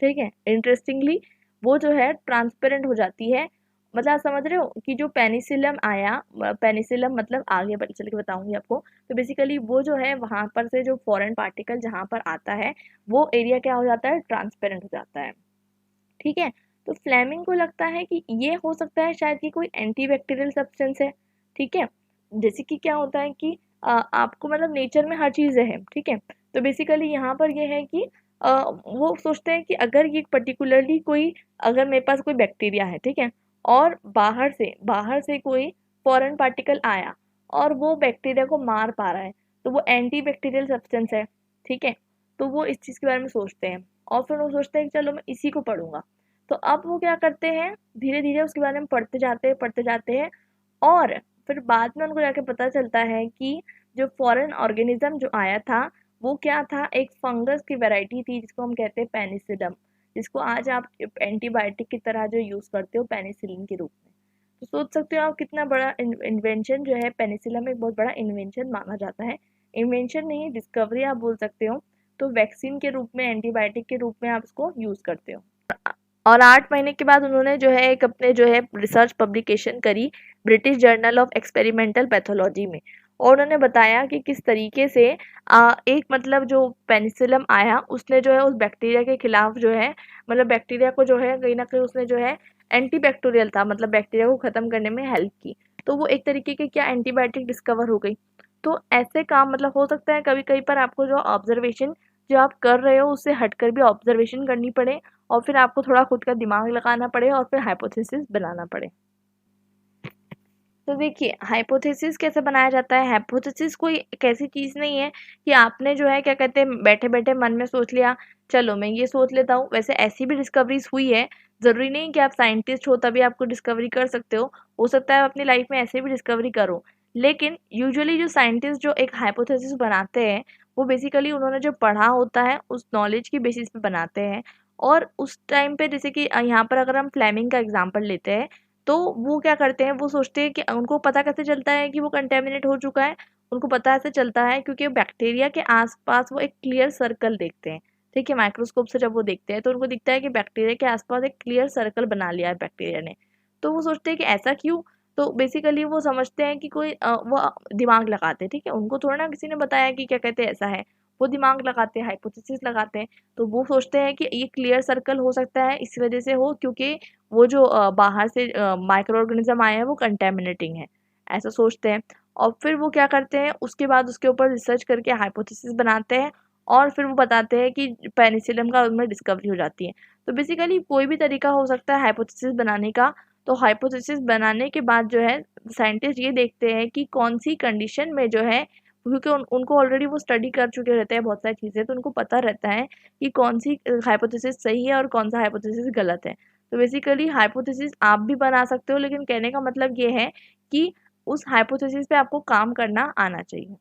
ठीक है। इंटरेस्टिंगली वो जो है ट्रांसपेरेंट हो जाती है। मतलब आप समझ रहे हो कि जो पेनिसिलम आया, पेनिसिलम मतलब आगे चल के बताऊंगी आपको। तो बेसिकली वो जो है वहां पर से जो फॉरेन पार्टिकल जहां पर आता है वो एरिया क्या हो जाता है, ट्रांसपेरेंट हो जाता है, ठीक है। तो फ्लेमिंग को लगता है कि ये हो सकता है शायद कि कोई एंटीबैक्टीरियल सब्सटेंस है, ठीक है। जैसे कि क्या होता है कि आपको मतलब नेचर में हर चीज़ है, ठीक है। तो बेसिकली यहाँ पर ये है कि वो सोचते हैं कि अगर ये पर्टिकुलरली कोई, अगर मेरे पास कोई बैक्टीरिया है, ठीक है, और बाहर से कोई फॉरेन पार्टिकल आया और वो बैक्टीरिया को मार पा रहा है तो वो एंटी बैक्टीरियल सब्सटेंस है, ठीक है। तो वो इस चीज़ के बारे में सोचते हैं और फिर वो सोचते हैं कि चलो मैं इसी को पढ़ूंगा। तो अब वो क्या करते हैं, धीरे धीरे उसके बारे में पढ़ते जाते हैं और फिर बाद में उनको जाके पता चलता है कि जो फॉरेन ऑर्गेनिज्म जो आया था वो क्या था, एक फंगस की वैरायटी थी जिसको हम कहते हैं पेनिसिलम, जिसको आज आप एंटीबायोटिक की तरह जो यूज़ करते हो पेनिसिलिन के रूप में। तो सोच सकते हो आप कितना बड़ा इन्वेंशन जो है, पेनिसिलम एक बहुत बड़ा इन्वेंशन माना जाता है। इन्वेंशन नहीं, डिस्कवरी आप बोल सकते हो। तो वैक्सीन के रूप में, एंटीबायोटिक के रूप में आप इसको यूज़ करते हो। और 8 महीने के बाद उन्होंने जो है एक अपने जो है रिसर्च पब्लिकेशन करी British journal of experimental pathology में, और उन्होंने बताया कि किस तरीके से एक मतलब जो पेनिसिलम आया उसने जो है उस बैक्टीरिया के खिलाफ जो है, मतलब बैक्टीरिया को जो है कहीं ना कहीं उसने जो है एंटीबैक्टीरियल था, मतलब बैक्टीरिया को ख़त्म करने में हेल्प की। तो वो एक तरीके की क्या एंटीबायोटिक डिस्कवर हो गई। तो ऐसे काम मतलब हो सकता है कभी कहीं पर आपको जो ऑब्जर्वेशन जो आप कर रहे हो उससे हटकर भी ऑब्जर्वेशन करनी पड़े और फिर आपको थोड़ा खुद का दिमाग लगाना पड़े और फिर हाइपोथेसिस बनाना पड़े। तो देखिए हाइपोथेसिस कैसे बनाया जाता है। हाइपोथेसिस कोई एक ऐसी चीज़ नहीं है कि आपने जो है क्या कहते हैं बैठे बैठे मन में सोच लिया चलो मैं ये सोच लेता हूँ। वैसे ऐसी भी डिस्कवरीज हुई है, ज़रूरी नहीं कि आप साइंटिस्ट हो तभी आपको डिस्कवरी कर सकते हो सकता है अपनी लाइफ में ऐसे भी डिस्कवरी करो। लेकिन यूजुअली जो साइंटिस्ट जो एक हाइपोथेसिस बनाते हैं वो बेसिकली उन्होंने जो पढ़ा होता है उस नॉलेज की बेसिस पे बनाते हैं। और उस टाइम पे जैसे कि यहाँ पर अगर हम फ्लेमिंग का एग्जांपल लेते हैं तो वो क्या करते हैं, वो सोचते हैं कि उनको पता कैसे चलता है कि वो कंटेमिनेट हो चुका है। उनको पता ऐसे चलता है क्योंकि बैक्टीरिया के आसपास वो एक क्लियर सर्कल देखते हैं। ठीक है, माइक्रोस्कोप से जब वो देखते हैं तो उनको दिखता है कि बैक्टीरिया के आसपास एक क्लियर सर्कल बना लिया है बैक्टीरिया ने। तो वो सोचते हैं कि ऐसा क्यों। तो बेसिकली वो समझते हैं कि कोई वो दिमाग लगाते हैं। ठीक है, उनको थोड़ा ना किसी ने बताया कि क्या कहते हैं ऐसा है, वो दिमाग लगाते हैं, हाइपोथेसिस लगाते हैं। तो वो सोचते हैं कि ये क्लियर सर्कल हो सकता है इस वजह से हो क्योंकि वो जो बाहर से माइक्रो ऑर्गेनिज्म आए हैं वो कंटेमिनेटिंग है, ऐसा सोचते हैं। और फिर वो क्या करते हैं उसके बाद उसके ऊपर रिसर्च करके हाइपोथेसिस बनाते हैं और फिर वो बताते हैं कि पेनिसिलम का उनमें डिस्कवरी हो जाती है। तो बेसिकली कोई भी तरीका हो सकता है हाइपोथेसिस बनाने का। तो हाइपोथेसिस बनाने के बाद जो है साइंटिस्ट ये देखते हैं कि कौन सी कंडीशन में जो है, क्योंकि उनको ऑलरेडी वो स्टडी कर चुके रहते हैं बहुत सारी चीज़ें, तो उनको पता रहता है कि कौन सी हाइपोथेसिस सही है और कौन सा हाइपोथेसिस गलत है। तो बेसिकली हाइपोथेसिस आप भी बना सकते हो, लेकिन कहने का मतलब ये है कि उस हाइपोथेसिस पे आपको काम करना आना चाहिए।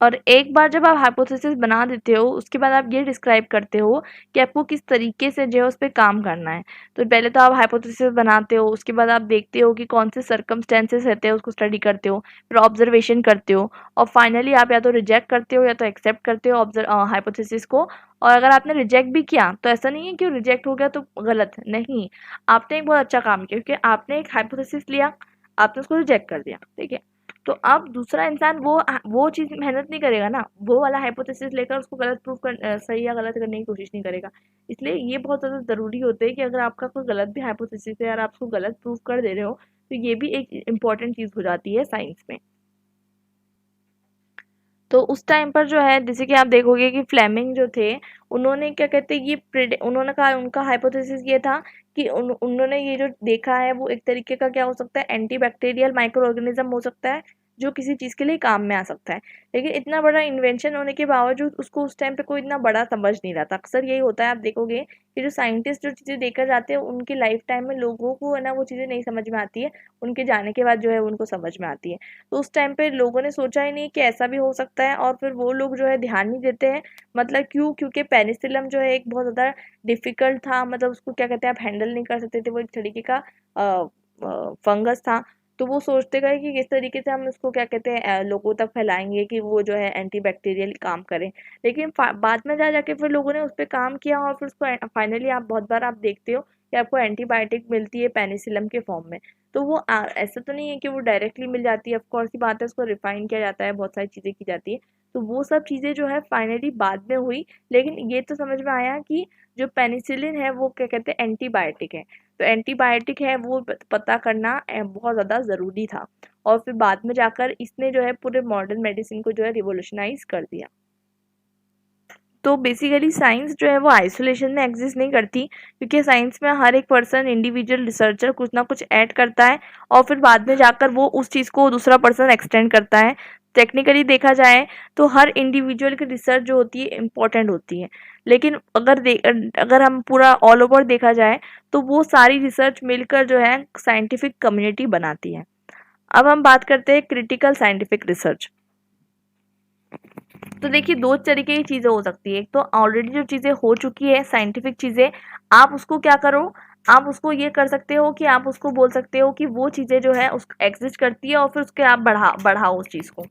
और एक बार जब आप हाइपोथेसिस बना देते हो उसके बाद आप ये डिस्क्राइब करते हो कि आपको किस तरीके से जो है उस पर काम करना है। तो पहले तो आप हाइपोथेसिस बनाते हो, उसके बाद आप देखते हो कि कौन से सर्कमस्टेंसेस रहते हैं, उसको स्टडी करते हो, फिर ऑब्जर्वेशन करते हो और फाइनली आप या तो रिजेक्ट करते हो या तो एक्सेप्ट करते हो हाइपोथेसिस को। और अगर आपने रिजेक्ट भी किया तो ऐसा नहीं है कि रिजेक्ट हो गया तो गलत है, नहीं, आपने एक बहुत अच्छा काम किया क्योंकि आपने एक हाइपोथेसिस लिया, आपने उसको रिजेक्ट कर दिया। ठीक है, तो अब दूसरा इंसान वो चीज़ मेहनत नहीं करेगा ना, वो वाला हाइपोथेसिस लेकर उसको गलत सही या गलत करने की कोशिश नहीं करेगा। इसलिए ये बहुत ज़्यादा ज़रूरी होता है कि अगर आपका कोई गलत भी हाइपोथेसिस है और आप उसको गलत प्रूव कर दे रहे हो तो ये भी एक इम्पॉर्टेंट चीज़ हो जाती है साइंस में। तो उस टाइम पर जो है जैसे कि आप देखोगे कि फ्लेमिंग जो थे उन्होंने क्या कहते हैं उन्होंने कहा, उनका हाइपोथेसिस ये था कि उन्होंने ये जो देखा है वो एक तरीके का क्या हो सकता है, एंटीबैक्टीरियल माइक्रो ऑर्गेनिज्म हो सकता है जो किसी चीज़ के लिए काम में आ सकता है। लेकिन इतना बड़ा इन्वेंशन होने के बावजूद उसको उस टाइम पे कोई इतना बड़ा समझ नहीं रहा था। अक्सर यही होता है, आप देखोगे कि जो साइंटिस्ट जो चीज़ें देकर जाते हैं उनकी लाइफ टाइम में लोगों को है ना वो चीज़ें नहीं समझ में आती है, उनके जाने के बाद जो है उनको समझ में आती है। तो उस टाइम पे लोगों ने सोचा ही नहीं कि ऐसा भी हो सकता है और फिर वो लोग जो है ध्यान नहीं देते हैं। मतलब क्यों, क्योंकि पेनिसिलम जो है एक बहुत ज़्यादा डिफ़िकल्ट था, मतलब उसको क्या कहते हैं आप हैंडल नहीं कर सकते थे, वो एक तरीके का फंगस था। तो वो सोचते गए कि किस तरीके से हम उसको क्या कहते हैं लोगों तक फैलाएंगे कि वो जो है एंटीबैक्टीरियल काम करें। लेकिन बाद में जा जाके फिर लोगों ने उस पर काम किया और फिर उसको फाइनली आप बहुत बार आप देखते हो कि आपको एंटीबायोटिक मिलती है पेनिसिलम के फॉर्म में। तो वो ऐसा तो नहीं है कि वो डायरेक्टली मिल जाती है, ऑफ कोर्स की बात है, उसको रिफाइन किया जाता है, बहुत सारी चीज़ें की जाती है। तो वो सब चीज़ें जो है फाइनली बाद में हुई। लेकिन ये तो समझ में आया कि जो पेनिसिलिन है वो क्या कहते हैं एंटीबायोटिक है। तो एंटीबायोटिक है वो पता करना बहुत ज़्यादा ज़रूरी था। और फिर बाद में जाकर इसने जो है पूरे मॉडर्न मेडिसिन को जो है रिवोल्यूशनाइज कर दिया। तो बेसिकली साइंस जो है वो आइसोलेशन में एग्जिस्ट नहीं करती, क्योंकि साइंस में हर एक पर्सन इंडिविजुअल रिसर्चर कुछ ना कुछ ऐड करता है और फिर बाद में जाकर वो उस चीज़ को दूसरा पर्सन एक्सटेंड करता है। टेक्निकली देखा जाए तो हर इंडिविजुअल की रिसर्च जो होती है इम्पोर्टेंट होती है, लेकिन अगर हम पूरा ऑल ओवर देखा जाए तो वो सारी रिसर्च मिलकर जो है साइंटिफिक कम्युनिटी बनाती है। अब हम बात करते हैं क्रिटिकल साइंटिफिक रिसर्च। तो देखिए दो तरीके की चीज़ें हो सकती है। एक तो ऑलरेडी जो चीज़ें हो चुकी है साइंटिफिक चीज़ें, आप उसको क्या करो, आप उसको ये कर सकते हो कि आप उसको बोल सकते हो कि वो चीज़ें जो है उस एग्जिस्ट करती है और फिर उसके आप बढ़ाओ उस चीज़ को।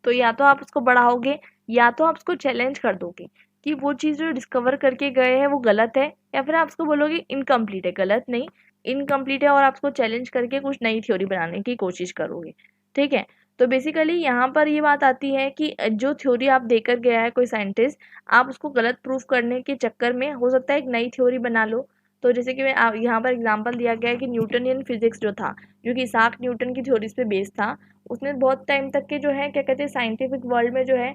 तो या तो आप उसको बढ़ाओगे या तो आप उसको चैलेंज कर दोगे कि वो चीज़ जो डिस्कवर करके गए हैं वो गलत है, या फिर आप उसको बोलोगे इनकम्प्लीट है, गलत नहीं इनकम्प्लीट है, और आप उसको चैलेंज करके कुछ नई थ्योरी बनाने की कोशिश करोगे। ठीक है, तो बेसिकली यहाँ पर ये बात आती है कि जो थ्योरी आप देकर गया है कोई साइंटिस्ट, आप उसको गलत प्रूफ करने के चक्कर में हो सकता है एक नई थ्योरी बना लो। तो जैसे कि मैं यहाँ पर एग्जांपल दिया गया है कि न्यूटनियन फिजिक्स जो था, जो कि इसाक न्यूटन की थ्योरीज पे बेस्ड था, उसने बहुत टाइम तक के जो है क्या कहते हैं साइंटिफिक वर्ल्ड में जो है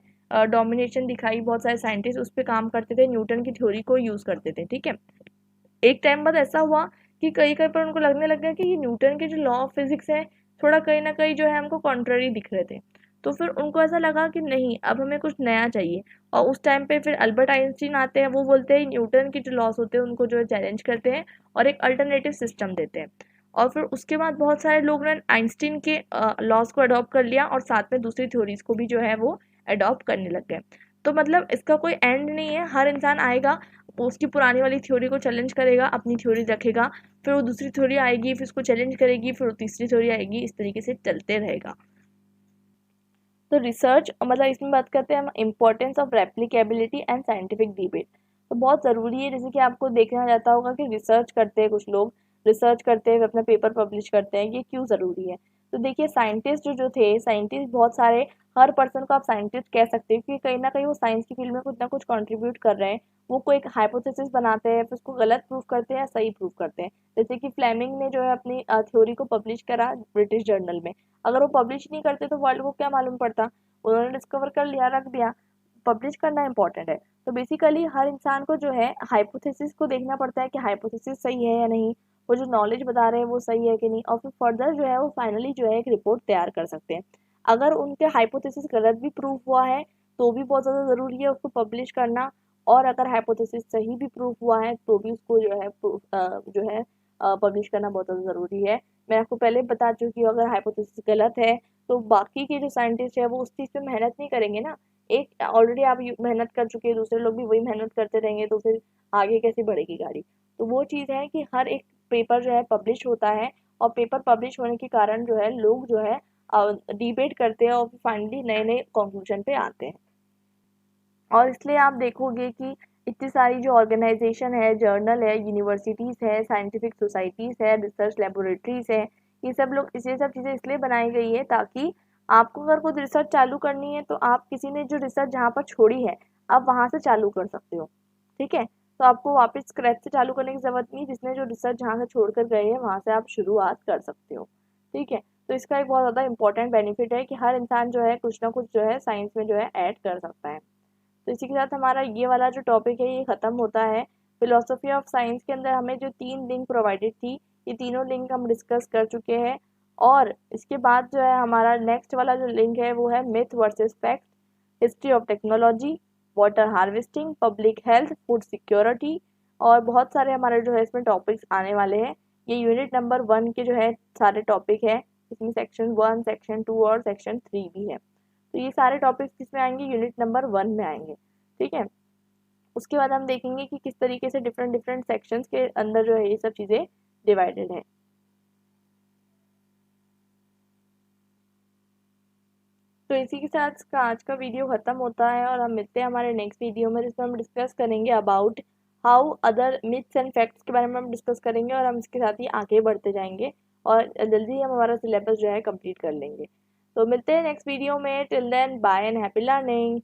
डोमिनेशन दिखाई। बहुत सारे साइंटिस्ट उस पर काम करते थे, न्यूटन की थ्योरी को यूज़ करते थे। ठीक है, एक टाइम बाद ऐसा हुआ कि कहीं कहीं पर उनको लगने लग गया कि ये न्यूटन के जो लॉ ऑफ फिजिक्स है थोड़ा कहीं ना कहीं जो है हमको कॉन्ट्ररी दिख रहे थे। तो फिर उनको ऐसा लगा कि नहीं, अब हमें कुछ नया चाहिए। और उस टाइम पे फिर अल्बर्ट आइंस्टीन आते हैं, वो बोलते हैं न्यूटन की जो लॉस होते हैं उनको जो है चैलेंज करते हैं और एक अल्टरनेटिव सिस्टम देते हैं। और फिर उसके बाद बहुत सारे लोग ने आइंस्टीन के लॉस को अडॉप्ट कर लिया और साथ में दूसरी थ्योरीज को भी जो है वो अडॉप्ट करने लग गए। तो मतलब इसका कोई एंड नहीं है, हर इंसान आएगा उसकी पुरानी वाली थ्योरी को चैलेंज करेगा, अपनी थ्योरी रखेगा, फिर वो दूसरी थ्योरी आएगी, फिर उसको चैलेंज करेगी, फिर वो तीसरी थ्योरी आएगी, इस तरीके से चलते रहेगा। तो रिसर्च मतलब इसमें बात करते हैं हम importance of replicability and scientific debate. तो बहुत ज़रूरी है, जैसे कि आपको देखना जाता होगा कि रिसर्च करते हैं कुछ लोग, रिसर्च करते हैं अपना पेपर पब्लिश करते हैं, ये क्यों ज़रूरी है। तो देखिए साइंटिस्ट जो थे, साइंटिस्ट बहुत सारे, हर पर्सन को आप साइंटिस्ट कह सकते हो क्योंकि कहीं ना कहीं वो साइंस की फील्ड में कुछ ना कुछ कंट्रीब्यूट कर रहे हैं। वो कोई एक हाइपोथेसिस बनाते हैं, फिर उसको गलत प्रूफ करते हैं या सही प्रूफ करते हैं। जैसे कि फ्लेमिंग ने जो है अपनी थ्योरी को पब्लिश करा ब्रिटिश जर्नल में, अगर वो पब्लिश नहीं करते तो वर्ल्ड को क्या मालूम पड़ता। उन्होंने डिस्कवर कर लिया, रख दिया, पब्लिश करना इंपॉर्टेंट है। तो बेसिकली हर इंसान को जो है हाइपोथेसिस को देखना पड़ता है कि हाइपोथेसिस सही है या नहीं, वो जो नॉलेज बता रहे हैं वो सही है कि नहीं, और फिर फर्दर जो है वो फाइनली जो है एक रिपोर्ट तैयार कर सकते हैं। अगर उनके हाइपोथेसिस गलत भी प्रूफ हुआ है तो भी बहुत ज़्यादा ज़रूरी है उसको पब्लिश करना, और अगर हाइपोथेसिस सही भी प्रूफ हुआ है तो भी उसको जो है जो है पब्लिश करना बहुत ज़्यादा ज़रूरी है। मैं आपको पहले बता चुकी हूँ, अगर हाइपोथेसिस गलत है तो बाकी के जो साइंटिस्ट है वो उस चीज़ पे मेहनत नहीं करेंगे ना। एक ऑलरेडी आप मेहनत कर चुके हैं, दूसरे लोग भी वही मेहनत करते रहेंगे तो फिर आगे कैसे बढ़ेगी गाड़ी। तो वो चीज़ है कि हर एक पेपर जो है पब्लिश होता है, और पेपर पब्लिश होने के कारण जो है लोग जो है डिबेट करते हैं और फाइनली नए नए कंक्लूजन पे आते हैं। और इसलिए आप देखोगे कि इतनी सारी जो ऑर्गेनाइजेशन है, जर्नल है, यूनिवर्सिटीज़ है, साइंटिफिक सोसाइटीज़ है, रिसर्च लेबोरेटरीज़ है, ये सब लोग ये सब चीज़ें इसलिए बनाई गई है ताकि आपको अगर कोई रिसर्च चालू करनी है तो आप किसी ने जो रिसर्च जहाँ पर छोड़ी है आप वहाँ से चालू कर सकते हो। ठीक है, तो आपको वापस स्क्रैच से चालू करने की ज़रूरत नहीं, जिसने जो रिसर्च जहाँ से छोड़ कर गए हैं वहाँ से आप शुरुआत कर सकते हो। ठीक है, तो इसका एक बहुत ज़्यादा इंपॉर्टेंट बेनिफिट है कि हर इंसान जो है कुछ ना कुछ जो है साइंस में जो है ऐड कर सकता है। तो इसी के साथ हमारा ये वाला जो टॉपिक है ये ख़त्म होता है। फिलोसफी ऑफ साइंस के अंदर हमें जो 3 लिंक प्रोवाइडेड थी, ये तीनों लिंक हम डिस्कस कर चुके हैं। और इसके बाद जो है हमारा नेक्स्ट वाला जो लिंक है वो है myth versus fact, history of technology, water harvesting, public health, food security, और बहुत सारे हमारे जो है इसमें टॉपिक्स आने वाले हैं। ये यूनिट नंबर 1 के जो है सारे टॉपिक है, इसमें सेक्शन 1, सेक्शन 2 और सेक्शन 3 भी है। तो ये सारे टॉपिक्स किसमें आएंगे, यूनिट नंबर 1 में आएंगे। ठीक है, उसके बाद हम देखेंगे कि किस तरीके से डिफरेंट डिफरेंट सेक्शंस के अंदर जो है ये सब चीज़ें डिवाइडेड है। तो इसी के साथ का आज का वीडियो ख़त्म होता है और हम मिलते हैं हमारे नेक्स्ट वीडियो में, जिसमें हम डिस्कस करेंगे about how other myths and facts के बारे में हम डिस्कस करेंगे, और हम इसके साथ ही आगे बढ़ते जाएंगे और जल्दी ही हम हमारा सिलेबस जो है कंप्लीट कर लेंगे। तो मिलते हैं नेक्स्ट वीडियो में, till then bye and happy learning.